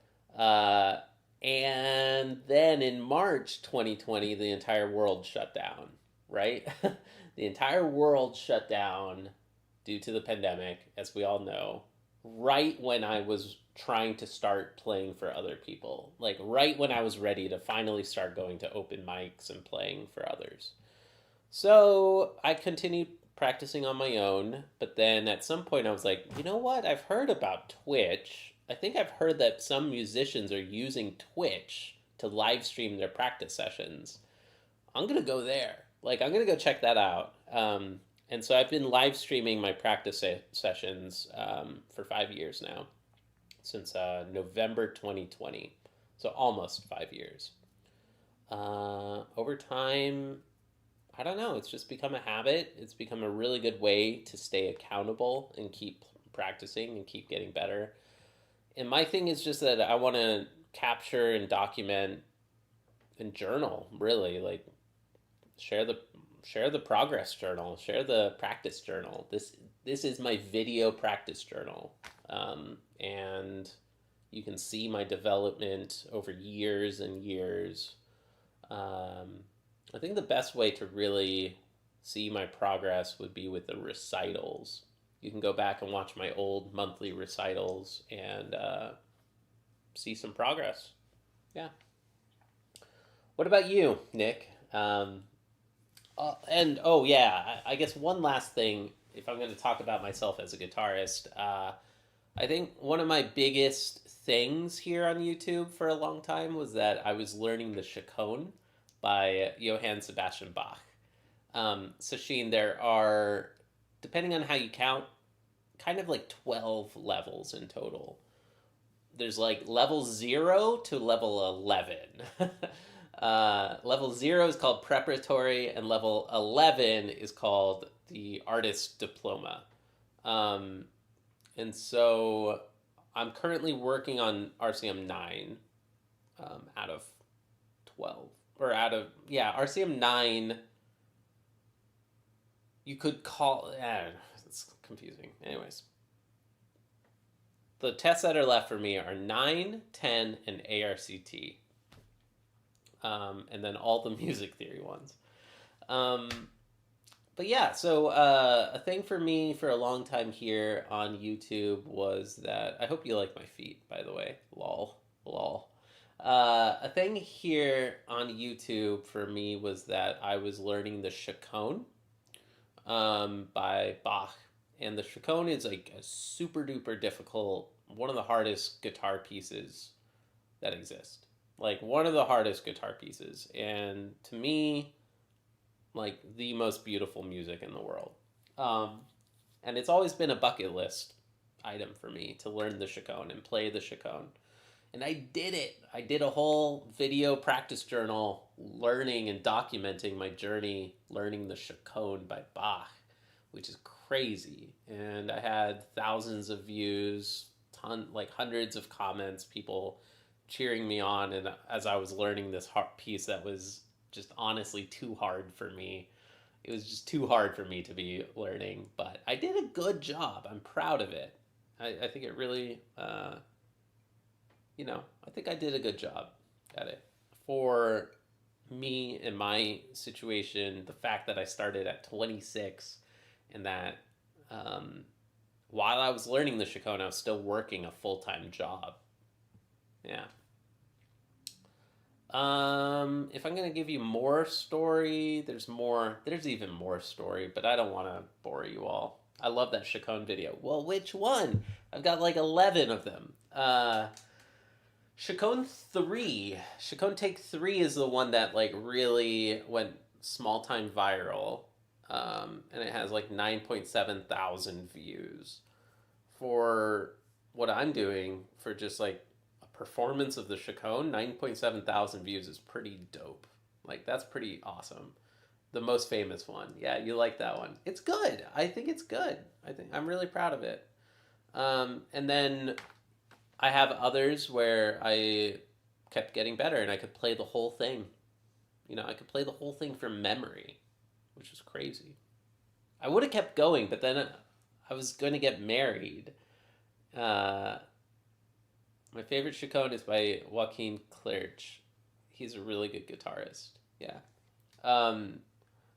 And then in March 2020, the entire world shut down. right? The entire world shut down due to the pandemic, as we all know, right when I was trying to start playing for other people. Like right when I was ready to finally start going to open mics and playing for others. So I continued practicing on my own, but then at some point I was like, you know what? I've heard about Twitch. I think I've heard that some musicians are using Twitch to live stream their practice sessions. I'm gonna go there. Like I'm gonna go check that out. And so I've been live streaming my practice sessions for 5 years now, since November 2020. So almost 5 years. Over time, I don't know. It's just become a habit. It's become a really good way to stay accountable and keep practicing and keep getting better. And my thing is just that I want to capture and document and journal, really, like share the progress journal, share the practice journal. This is my video practice journal, and you can see my development over years and years. I think the best way to really see my progress would be with the recitals. You can go back and watch my old monthly recitals and see some progress. Yeah. What about you, Nick? And oh yeah, I guess one last thing, if I'm going to talk about myself as a guitarist, I think one of my biggest things here on YouTube for a long time was that I was learning the chaconne by Johann Sebastian Bach. Sachin, there are, depending on how you count, kind of like 12 levels in total. There's like level 0 to level 11. Level 0 is called preparatory, and level 11 is called the artist diploma. And so I'm currently working on RCM 9 out of 12. Or out of, yeah, RCM 9, you could call, it's confusing. Anyways, the tests that are left for me are 9, 10, and ARCT. And then all the music theory ones. But yeah, so a thing for me for a long time here on YouTube was that, I hope you like my feet, by the way, lol. A thing here on YouTube for me was that I was learning the chaconne by Bach. And the chaconne is like a super duper difficult, one of the hardest guitar pieces that exist. Like one of the hardest guitar pieces. And to me, like the most beautiful music in the world. And it's always been a bucket list item for me to learn the chaconne and play the chaconne. And I did it. I did a whole video practice journal learning and documenting my journey learning the chaconne by Bach, which is crazy. And I had thousands of views, like hundreds of comments, people cheering me on. And as I was learning this piece that was just honestly too hard for me, it was just too hard for me to be learning. But I did a good job. I'm proud of it. I think it really... I think I did a good job at it. For me and my situation, the fact that I started at 26 and that while I was learning the chaconne, I was still working a full-time job. Yeah. If I'm going to give you more story, there's even more story, but I don't want to bore you all. I love that chaconne video. Well, which one? I've got like 11 of them. Chaconne Take 3 is the one that like really went small time viral. And it has like 9.7 thousand views. For what I'm doing for just like a performance of the chaconne, 9.7 thousand views is pretty dope. Like that's pretty awesome. The most famous one. Yeah, you like that one. It's good. I think it's good. I'm really proud of it. And then I have others where I kept getting better and I could play the whole thing. I could play the whole thing from memory, which was crazy. I would have kept going, but then I was going to get married. My favorite chaconne is by Joaquin Clerch. He's a really good guitarist. Yeah.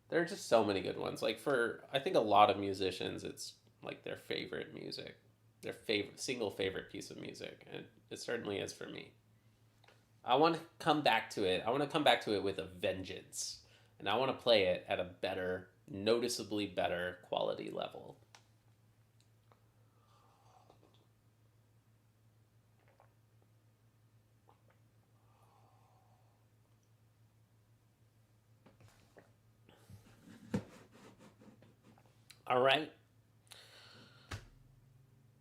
There are just so many good ones. Like for I think a lot of musicians, it's like their favorite music, their favorite single favorite piece of music, and it certainly is for me. I want to come back to it. I want to come back to it with a vengeance, and I want to play it at a better, noticeably better quality level. All right.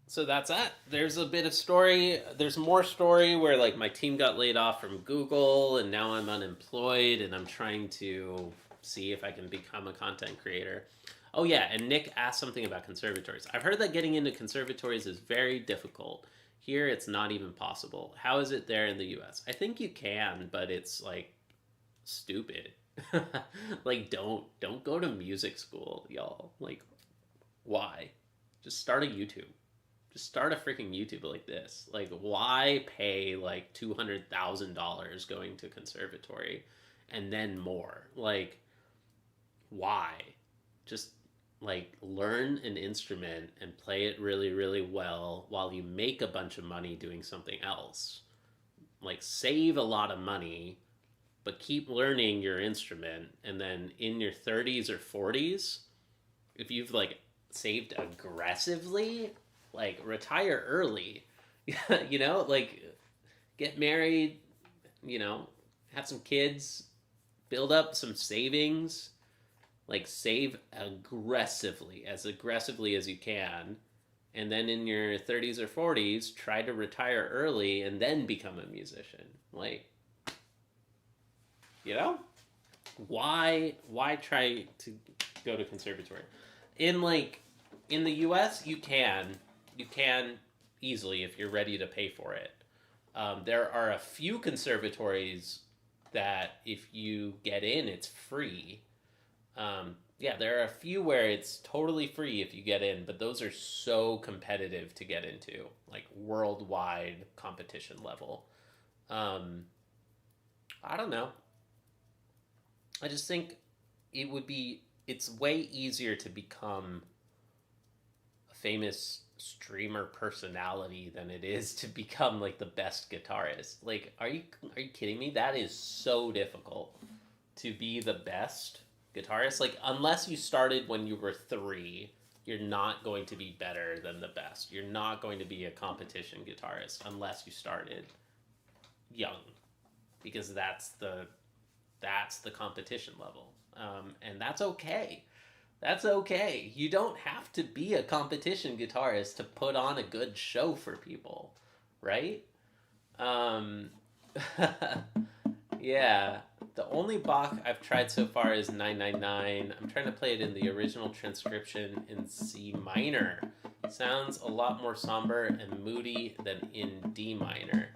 So that's that. There's a bit of story. There's more story where like my team got laid off from Google and now I'm unemployed and I'm trying to see if I can become a content creator. Oh yeah, and Nick asked something about conservatories. I've heard that getting into conservatories is very difficult. Here it's not even possible. How is it there in the US? I think you can, but it's like stupid. Like don't go to music school, y'all. Like why? Just start a YouTube. Just start a freaking YouTube like this. Like, why pay like $200,000 going to conservatory and then more? Like, why? Just like learn an instrument and play it really, really well while you make a bunch of money doing something else. Like, save a lot of money, but keep learning your instrument. And then in your 30s or 40s, if you've like saved aggressively, like retire early. You know, like get married, you know, have some kids, build up some savings, like save aggressively as you can, and then in your 30s or 40s try to retire early and then become a musician. Like, you know, why try to go to conservatory? In the US, you can easily if you're ready to pay for it. There are a few conservatories that if you get in, it's free. Yeah, there are a few where it's totally free if you get in, but those are so competitive to get into, like worldwide competition level. I don't know. I just think it's way easier to become a famous streamer personality than it is to become like the best guitarist. Like, are you kidding me? That is so difficult to be the best guitarist. Like, unless you started when you were 3, you're not going to be better than the best. You're not going to be a competition guitarist unless you started young, because that's the competition level, and that's okay. That's okay. You don't have to be a competition guitarist to put on a good show for people, right? Yeah. The only Bach I've tried so far is 999. I'm trying to play it in the original transcription in C minor. Sounds a lot more somber and moody than in D minor.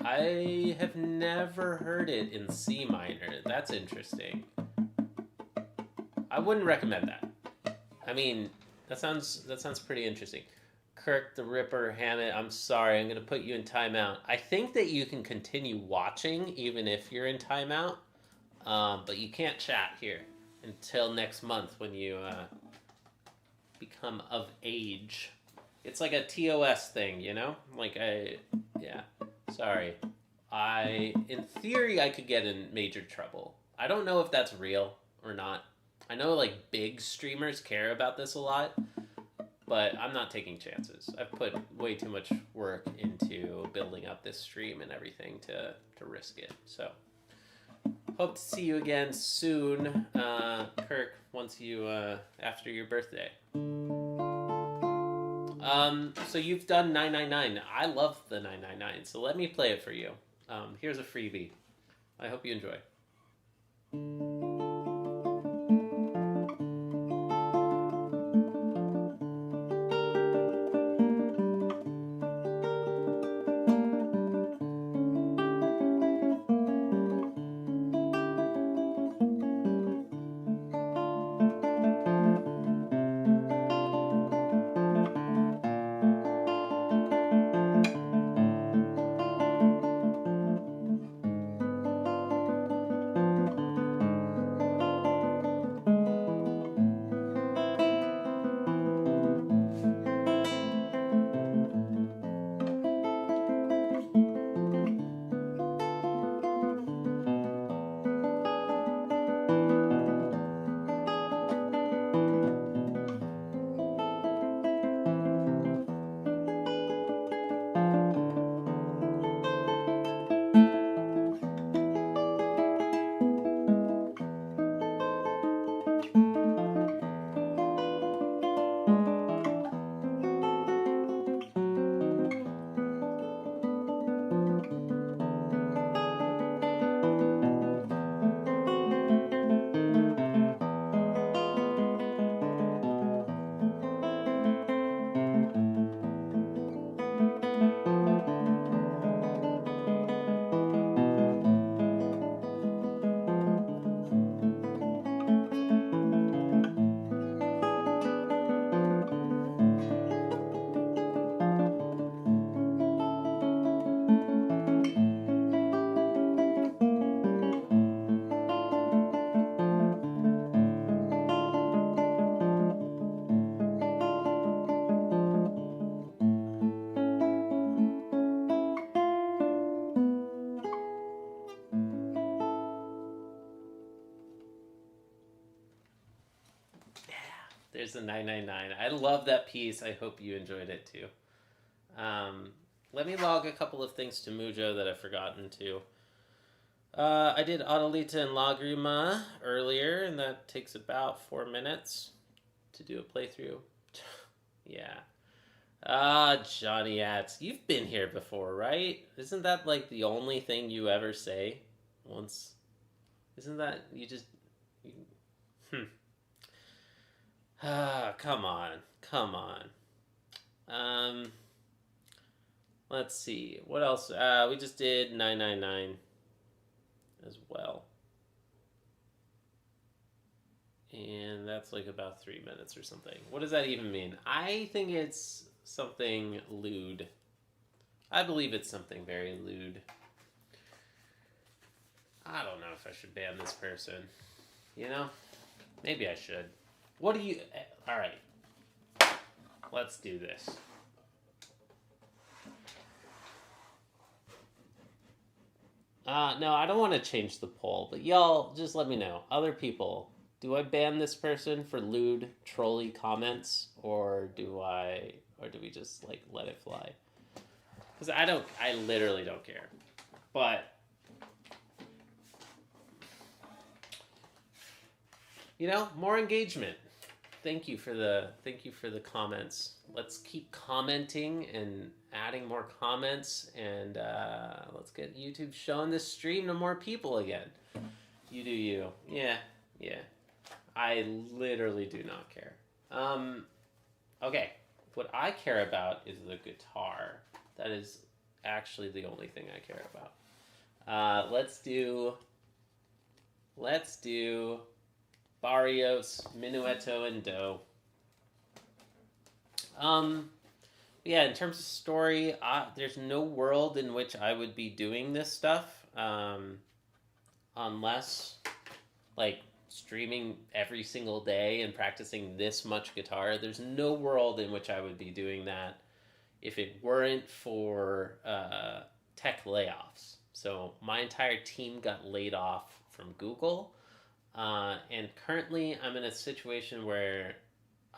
I have never heard it in C minor. That's interesting. I wouldn't recommend that. I mean, that sounds pretty interesting. Kirk the Ripper Hammett, I'm sorry, I'm going to put you in timeout. I think that you can continue watching even if you're in timeout, but you can't chat here until next month when you become of age. It's like a TOS thing, you know? Yeah. Sorry. In theory, I could get in major trouble. I don't know if that's real or not. I know, like, big streamers care about this a lot, but I'm not taking chances. I've put way too much work into building up this stream and everything to risk it. So, hope to see you again soon, Kirk, after your birthday. So you've done 999. I love the 999, so let me play it for you. Here's a freebie. I hope you enjoy. There's a 999. I love that piece. I hope you enjoyed it too. Let me log a couple of things to Mujo that I've forgotten to. I did Adelita and Lagrima earlier, and that takes about 4 minutes to do a playthrough. Yeah. Johnny Ats, you've been here before, right? Isn't that like the only thing you ever say once? Isn't that you just... come on. Let's see. What else? We just did 999 as well. And that's like about 3 minutes or something. What does that even mean? I think it's something lewd. I believe it's something very lewd. I don't know if I should ban this person. You know? Maybe I should. What do you... Alright. Let's do this. No, I don't want to change the poll, but y'all just let me know. Other people, do I ban this person for lewd, trolly comments, or do we just like let it fly? Because I literally don't care. But you know, more engagement. Thank you for the comments. Let's keep commenting and adding more comments, and let's get YouTube showing this stream to more people again. You do you. Yeah. I literally do not care. Okay. What I care about is the guitar. That is actually the only thing I care about. Let's do Barrios, Minueto, and Do. Yeah, in terms of story, there's no world in which I would be doing this stuff, unless, like, streaming every single day and practicing this much guitar. There's no world in which I would be doing that if it weren't for tech layoffs. So my entire team got laid off from Google. And currently I'm in a situation where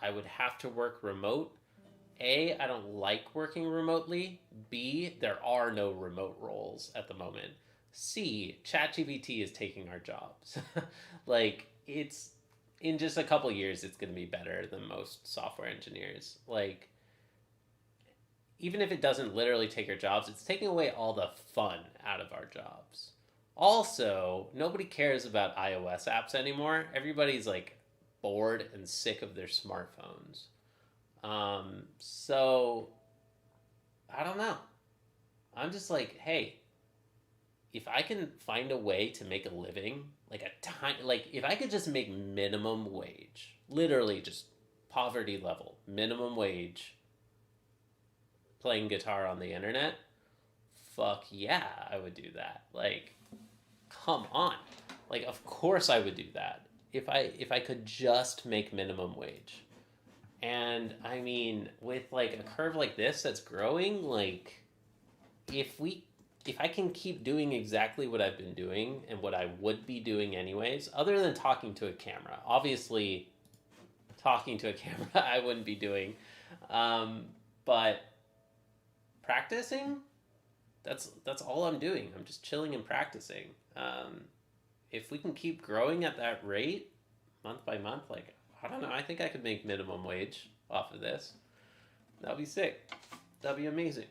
I would have to work remote. A, I don't like working remotely. B, there are no remote roles at the moment. C, ChatGPT is taking our jobs. Like, it's, in just a couple years, it's going to be better than most software engineers. Like, even if it doesn't literally take our jobs, it's taking away all the fun out of our jobs. Also, nobody cares about iOS apps anymore. Everybody's like bored and sick of their smartphones. So I don't know. I'm just like, hey, if I can find a way to make a living, like if I could just make minimum wage, literally just poverty level, minimum wage, playing guitar on the internet, fuck yeah, I would do that. Like, come on. Like, of course I would do that if I could just make minimum wage. And I mean, with like a curve like this that's growing, like if I can keep doing exactly what I've been doing and what I would be doing anyways, other than talking to a camera. Obviously, talking to a camera I wouldn't be doing. But practicing, that's all I'm doing. I'm just chilling and practicing. If we can keep growing at that rate, month by month, like, I don't know, I think I could make minimum wage off of this. That'd be sick. That'd be amazing.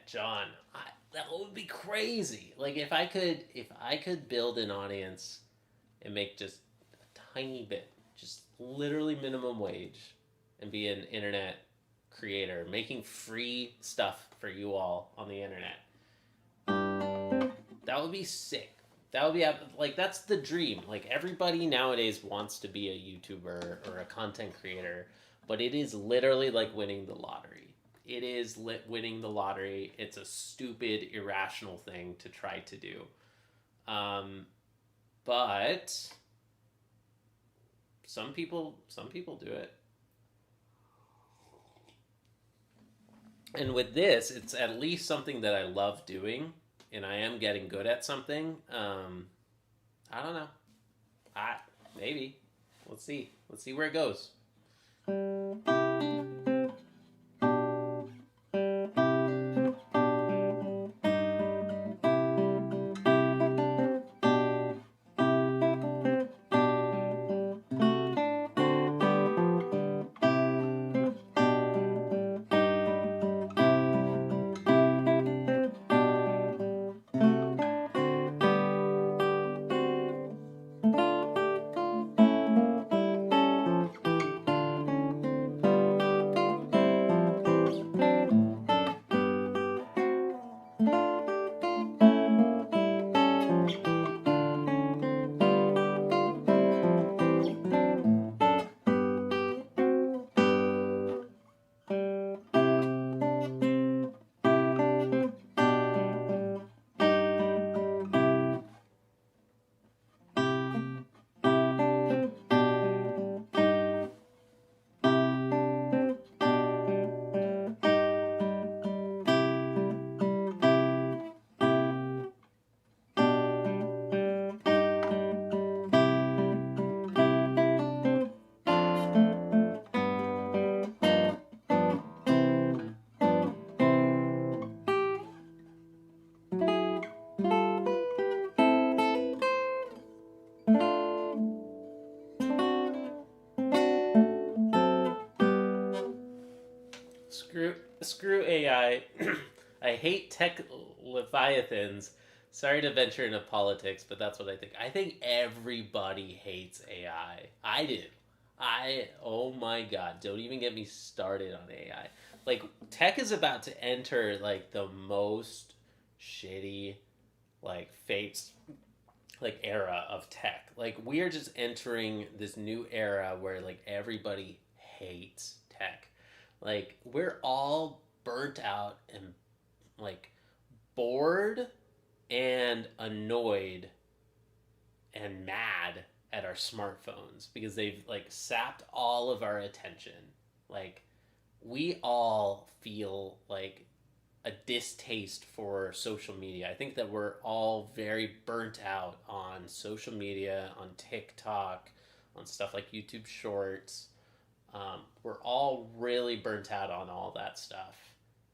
John, that would be crazy. Like if I could build an audience and make just a tiny bit, just literally minimum wage, and be an internet creator, making free stuff for you all on the internet. That would be sick. That would be like, that's the dream. Like everybody nowadays wants to be a YouTuber or a content creator, but it is literally like winning the lottery. It is winning the lottery. It's a stupid, irrational thing to try to do. But some people do it. And with this, it's at least something that I love doing, and I am getting good at something. I don't know. Maybe. Let's see. Let's see where it goes. Screw AI. I hate tech leviathans. Sorry to venture into politics, but that's what I think. I think everybody hates AI. I do. Oh my god, don't even get me started on AI. Like, tech is about to enter, like, the most shitty, like, fates, like, era of tech. Like, we are just entering this new era where, like, everybody hates tech. Like, we're all burnt out and, like, bored and annoyed and mad at our smartphones because they've, like, sapped all of our attention. Like, we all feel, like, a distaste for social media. I think that we're all very burnt out on social media, on TikTok, on stuff like YouTube Shorts. We're all really burnt out on all that stuff.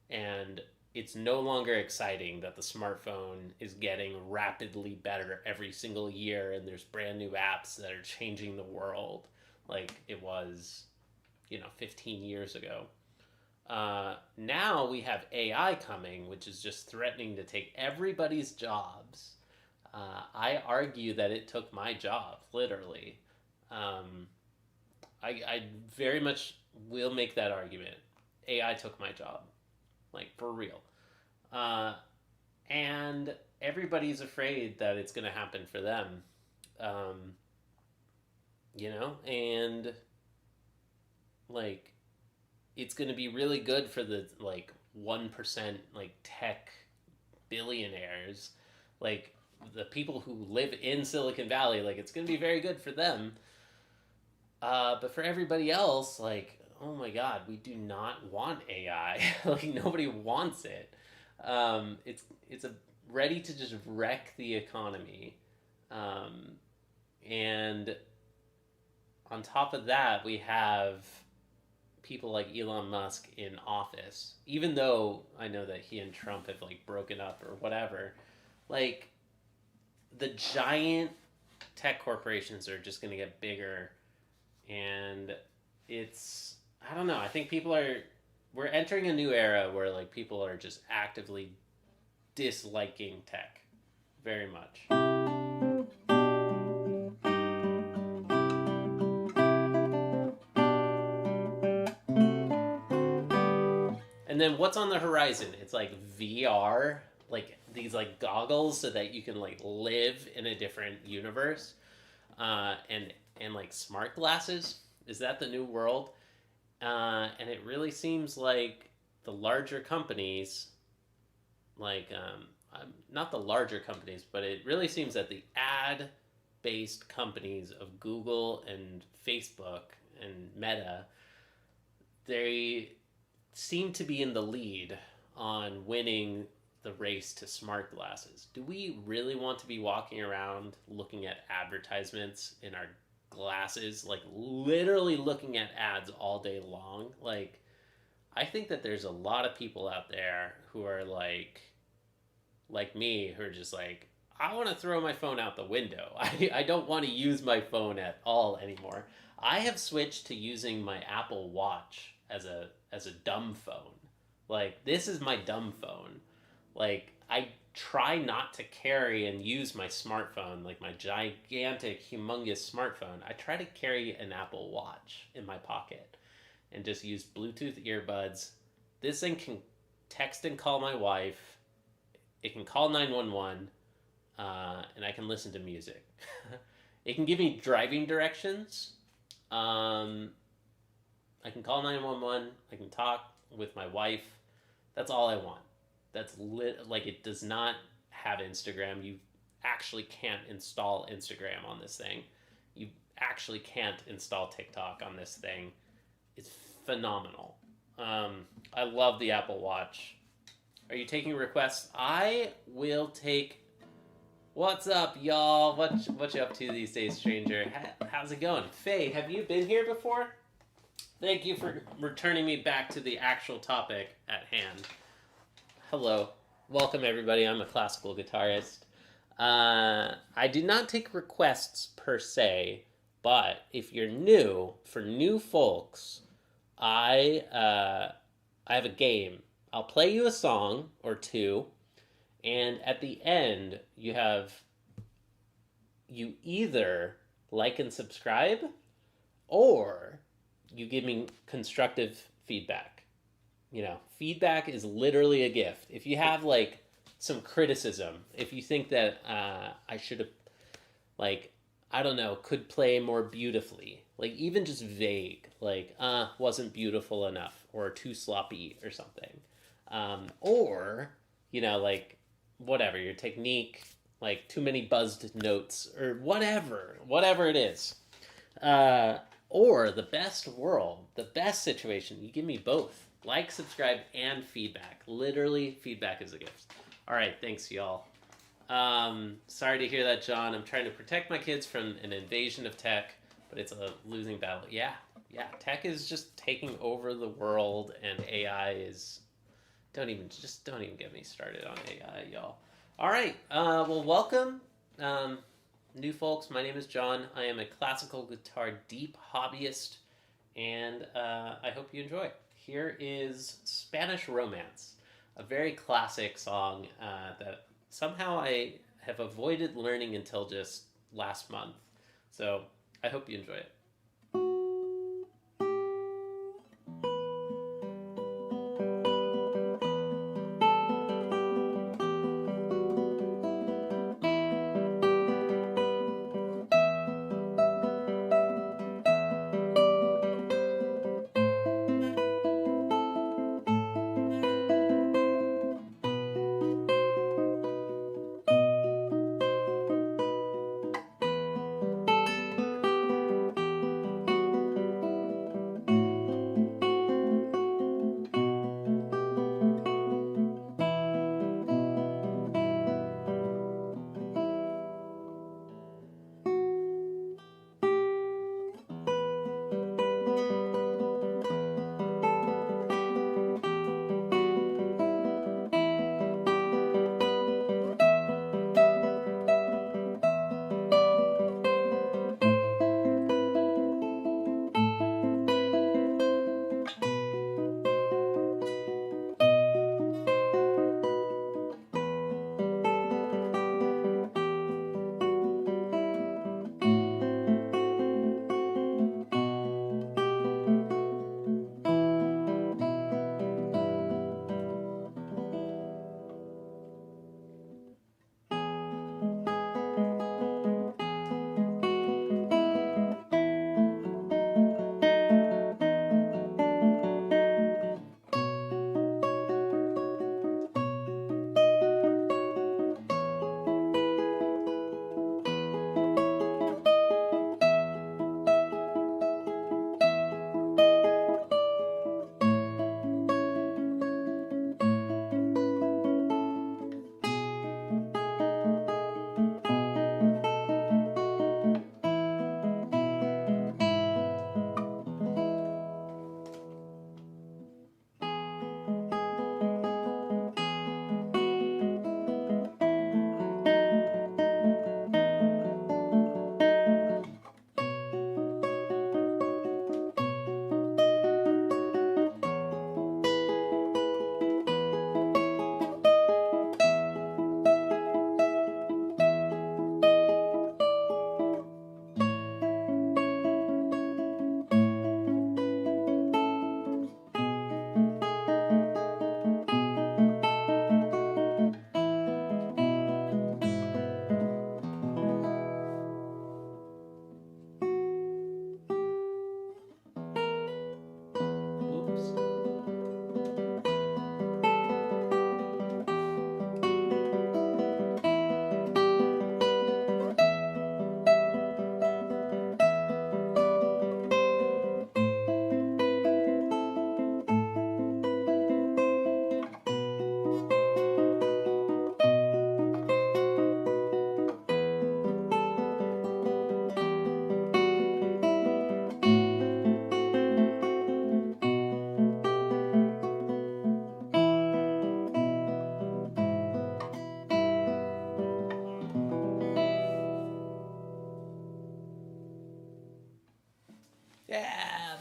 And it's no longer exciting that the smartphone is getting rapidly better every single year, and there's brand new apps that are changing the world like it was, 15 years ago. Now we have AI coming, which is just threatening to take everybody's jobs. I argue that it took my job, literally. I very much will make that argument. AI took my job. Like, for real. And everybody's afraid that it's going to happen for them. And, like, it's going to be really good for the, like, 1%, like, tech billionaires. Like, the people who live in Silicon Valley, like, it's going to be very good for them. But for everybody else, like, oh my god, we do not want AI. Like, nobody wants it. It's ready to just wreck the economy. And on top of that, we have people like Elon Musk in office. Even though I know that he and Trump have, like, broken up or whatever, like, the giant tech corporations are just going to get bigger. And it's, I don't know, I think people are we're entering a new era where like people are just actively disliking tech very much. And then what's on the horizon? It's like VR, like these like goggles so that you can like live in a different universe, and like smart glasses. Is that the new world? And it really seems like the larger companies, like not the larger companies, but it really seems that the ad-based companies of Google and Facebook and Meta, they seem to be in the lead on winning the race to smart glasses. Do we really want to be walking around looking at advertisements in our glasses, like literally looking at ads all day long? Like, I think that there's a lot of people out there who are like me, who are just like, I want to throw my phone out the window. I don't want to use my phone at all anymore. I have switched to using my Apple Watch as a dumb phone. Like, this is my dumb phone. Like, I try not to carry and use my smartphone, like my gigantic, humongous smartphone. I try to carry an Apple Watch in my pocket and just use Bluetooth earbuds. This thing can text and call my wife. It can call 911, and I can listen to music. It can give me driving directions. I can call 911. I can talk with my wife. That's all I want. That's like, it does not have Instagram. You actually can't install Instagram on this thing. You actually can't install TikTok on this thing. It's phenomenal. I love the Apple Watch. Are you taking requests? I will take. What's up, y'all? What you up to these days, stranger? How's it going? Faye, have you been here before? Thank you for returning me back to the actual topic at hand. Hello. Welcome, everybody. I'm a classical guitarist. I do not take requests per se, but if you're new, for new folks, I have a game. I'll play you a song or two, and at the end, you either like and subscribe, or you give me constructive feedback. You know, feedback is literally a gift. If you have like some criticism, if you think that I should have, like, I don't know, could play more beautifully, like even just vague, like wasn't beautiful enough or too sloppy or something, or you know, like whatever your technique, like too many buzzed notes or whatever it is. Or the best situation, you give me both. Like, subscribe, and feedback. Literally, feedback is a gift. All right, thanks, y'all. Sorry to hear that, John. I'm trying to protect my kids from an invasion of tech, but it's a losing battle. Yeah, tech is just taking over the world, and AI is... Don't even get me started on AI, y'all. All right, well, welcome. New folks, my name is John. I am a classical guitar deep hobbyist, and I hope you enjoy. Here is Spanish Romance, a very classic song that somehow I have avoided learning until just last month. So I hope you enjoy it.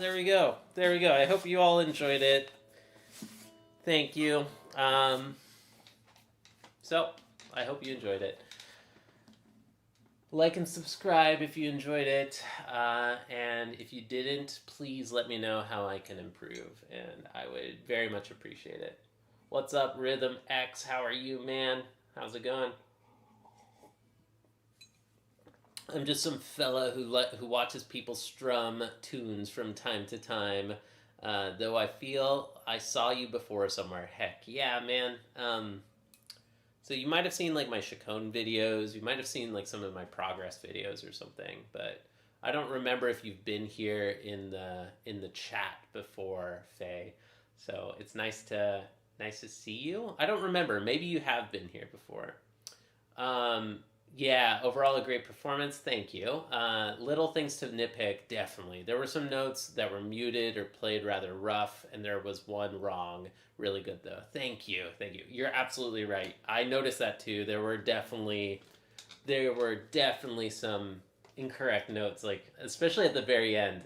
there we go. There we go. I hope you all enjoyed it. Thank you. So, I hope you enjoyed it. Like and subscribe if you enjoyed it. And if you didn't, please let me know how I can improve. And I would very much appreciate it. What's up, Rhythm X? How are you, man? How's it going? I'm just some fella who watches people strum tunes from time to time. Though I feel I saw you before somewhere. Heck, yeah, man. So you might have seen like my Chacon videos. You might have seen like some of my progress videos or something. But I don't remember if you've been here in the chat before, Faye. So it's nice to see you. I don't remember. Maybe you have been here before. Yeah, overall a great performance. Thank you. Little things to nitpick, definitely. There were some notes that were muted or played rather rough, and there was one wrong. Really good, though. Thank you. Thank you. You're absolutely right. I noticed that, too. There were definitely some incorrect notes, like, especially at the very end.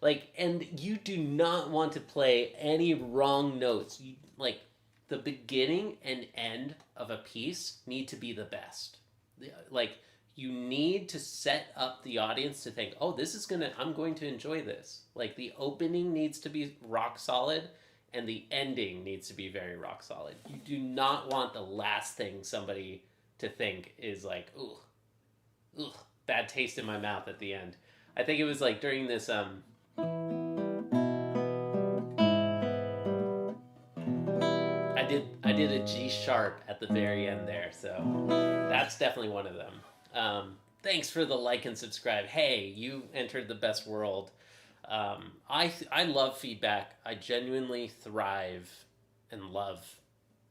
Like, and you do not want to play any wrong notes. Like, the beginning and end of a piece need to be the best. Like, you need to set up the audience to think, oh, I'm going to enjoy this. Like, the opening needs to be rock solid, and the ending needs to be very rock solid. You do not want the last thing somebody to think is like, ugh, bad taste in my mouth at the end. I think it was like during this, I did a G sharp at the very end there, so that's definitely one of them. Thanks for the like and subscribe. Hey, you entered the best world. I love feedback. I genuinely thrive and love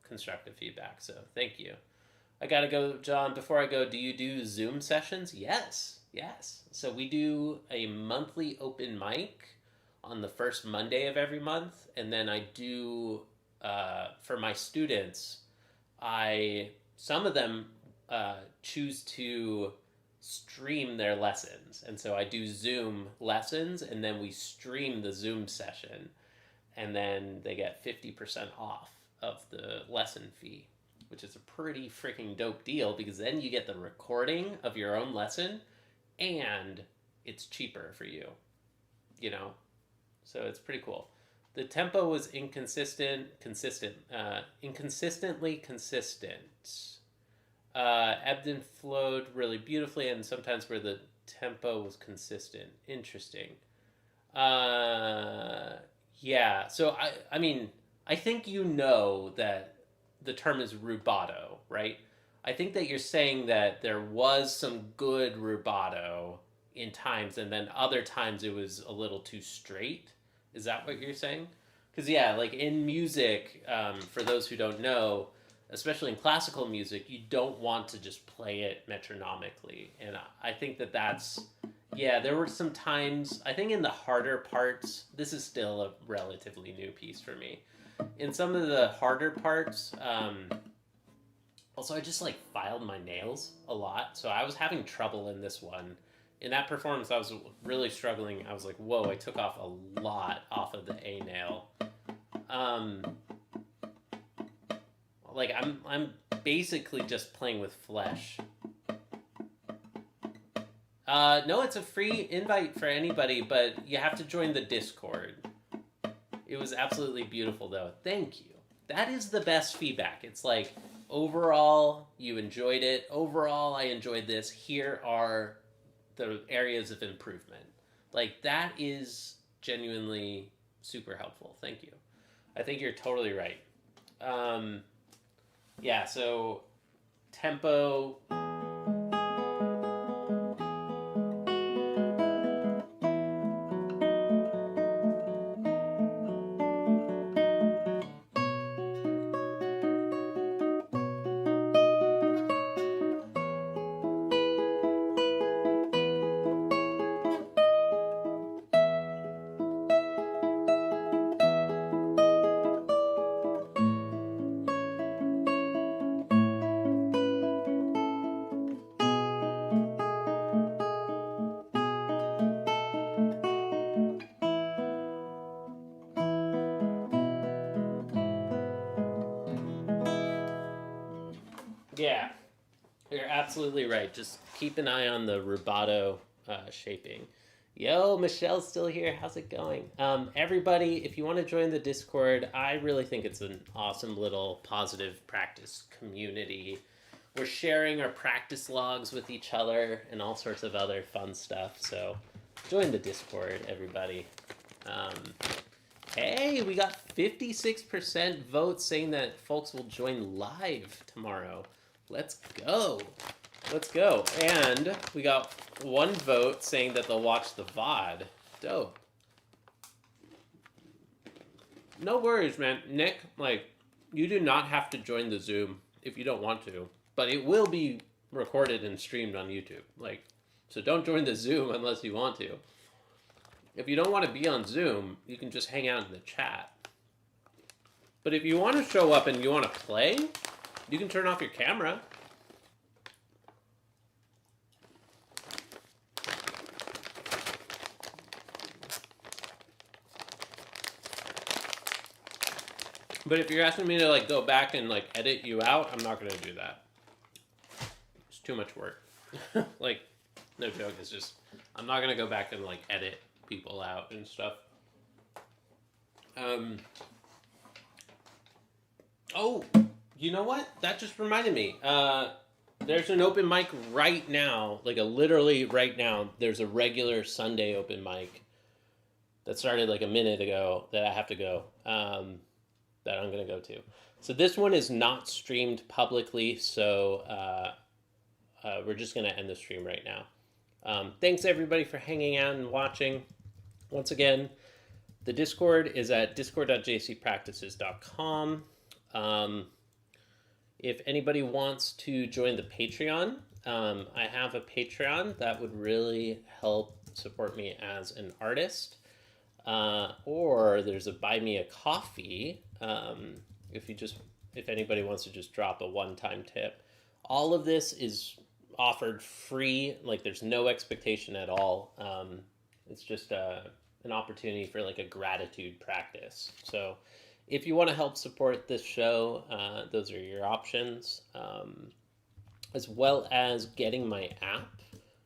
constructive feedback, so thank you. I gotta go, John. Before I go, do you do Zoom sessions? Yes. So we do a monthly open mic on the first Monday of every month, and then I do... for my students, some of them choose to stream their lessons, and so I do Zoom lessons, and then we stream the Zoom session, and then they get 50% off of the lesson fee, which is a pretty freaking dope deal, because then you get the recording of your own lesson, and it's cheaper for you, so it's pretty cool. The tempo was inconsistently consistent. Ebbed and flowed really beautifully, and sometimes where the tempo was consistent. Interesting. Yeah. So I mean, I think that the term is rubato, right? I think that you're saying that there was some good rubato in times, and then other times it was a little too straight. Is that what you're saying? Because, yeah, like in music, for those who don't know, especially in classical music, you don't want to just play it metronomically. And I think that's... Yeah, there were some times, I think in the harder parts, this is still a relatively new piece for me. In some of the harder parts, also I just like filed my nails a lot. So I was having trouble in this one. In that performance, I was really struggling. I was like, whoa, I took off a lot off of the A nail. Like, I'm basically just playing with flesh. No, it's a free invite for anybody, but you have to join the Discord. It was absolutely beautiful, though. Thank you. That is the best feedback. It's like, overall, you enjoyed it. Overall, I enjoyed this. Here are... the areas of improvement. Like, that is genuinely super helpful. Thank you. I think you're totally right. Yeah, so tempo... Yeah, you're absolutely right. Just keep an eye on the rubato shaping. Yo, Michelle's still here. How's it going? Everybody, if you want to join the Discord, I really think it's an awesome little positive practice community. We're sharing our practice logs with each other and all sorts of other fun stuff. So join the Discord, everybody. Hey, we got 56% votes saying that folks will join live tomorrow. Let's go. Let's go. And we got one vote saying that they'll watch the VOD. Dope. No worries, man. Nick, like, you do not have to join the Zoom if you don't want to, but it will be recorded and streamed on YouTube. Like, so don't join the Zoom unless you want to. If you don't want to be on Zoom, you can just hang out in the chat. But if you want to show up and you want to play, you can turn off your camera. But if you're asking me to like go back and like edit you out, I'm not going to do that. It's too much work. Like, no joke. It's just, I'm not going to go back and like edit people out and stuff. Oh, you know what? That just reminded me. There's an open mic right now, like literally right now. There's a regular Sunday open mic that started like a minute ago that I have to go. That I'm going to go to. So this one is not streamed publicly, so we're just going to end the stream right now. Thanks everybody for hanging out and watching. Once again, the Discord is at discord.jcpractices.com. If anybody wants to join the Patreon, I have a Patreon that would really help support me as an artist. Or there's a buy me a coffee. If anybody wants to just drop a one-time tip. All of this is offered free. Like, there's no expectation at all. It's just an opportunity for like a gratitude practice. So if you want to help support this show, those are your options. As well as getting my app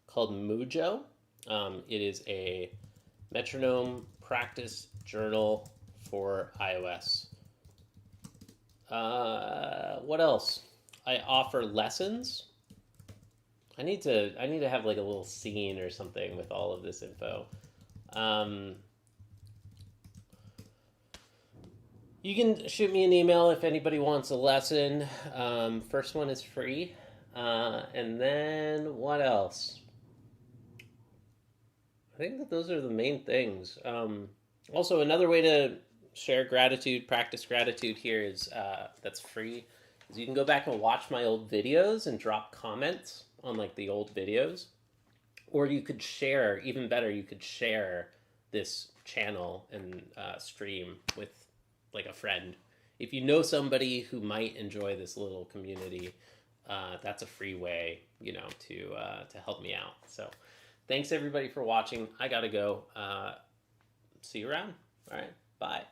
called Mujo. It is a metronome practice journal for iOS. What else? I offer lessons. I need to have like a little scene or something with all of this info. You can shoot me an email if anybody wants a lesson. First one is free. And then what else? I think that those are the main things. Also, another way to share gratitude, practice gratitude here is that's free. Is you can go back and watch my old videos and drop comments on like the old videos. Or you could share, even better, you could share this channel and stream with like a friend. If you know somebody who might enjoy this little community, that's a free way, to help me out. So thanks everybody for watching. I gotta go. See you around. All right. Bye.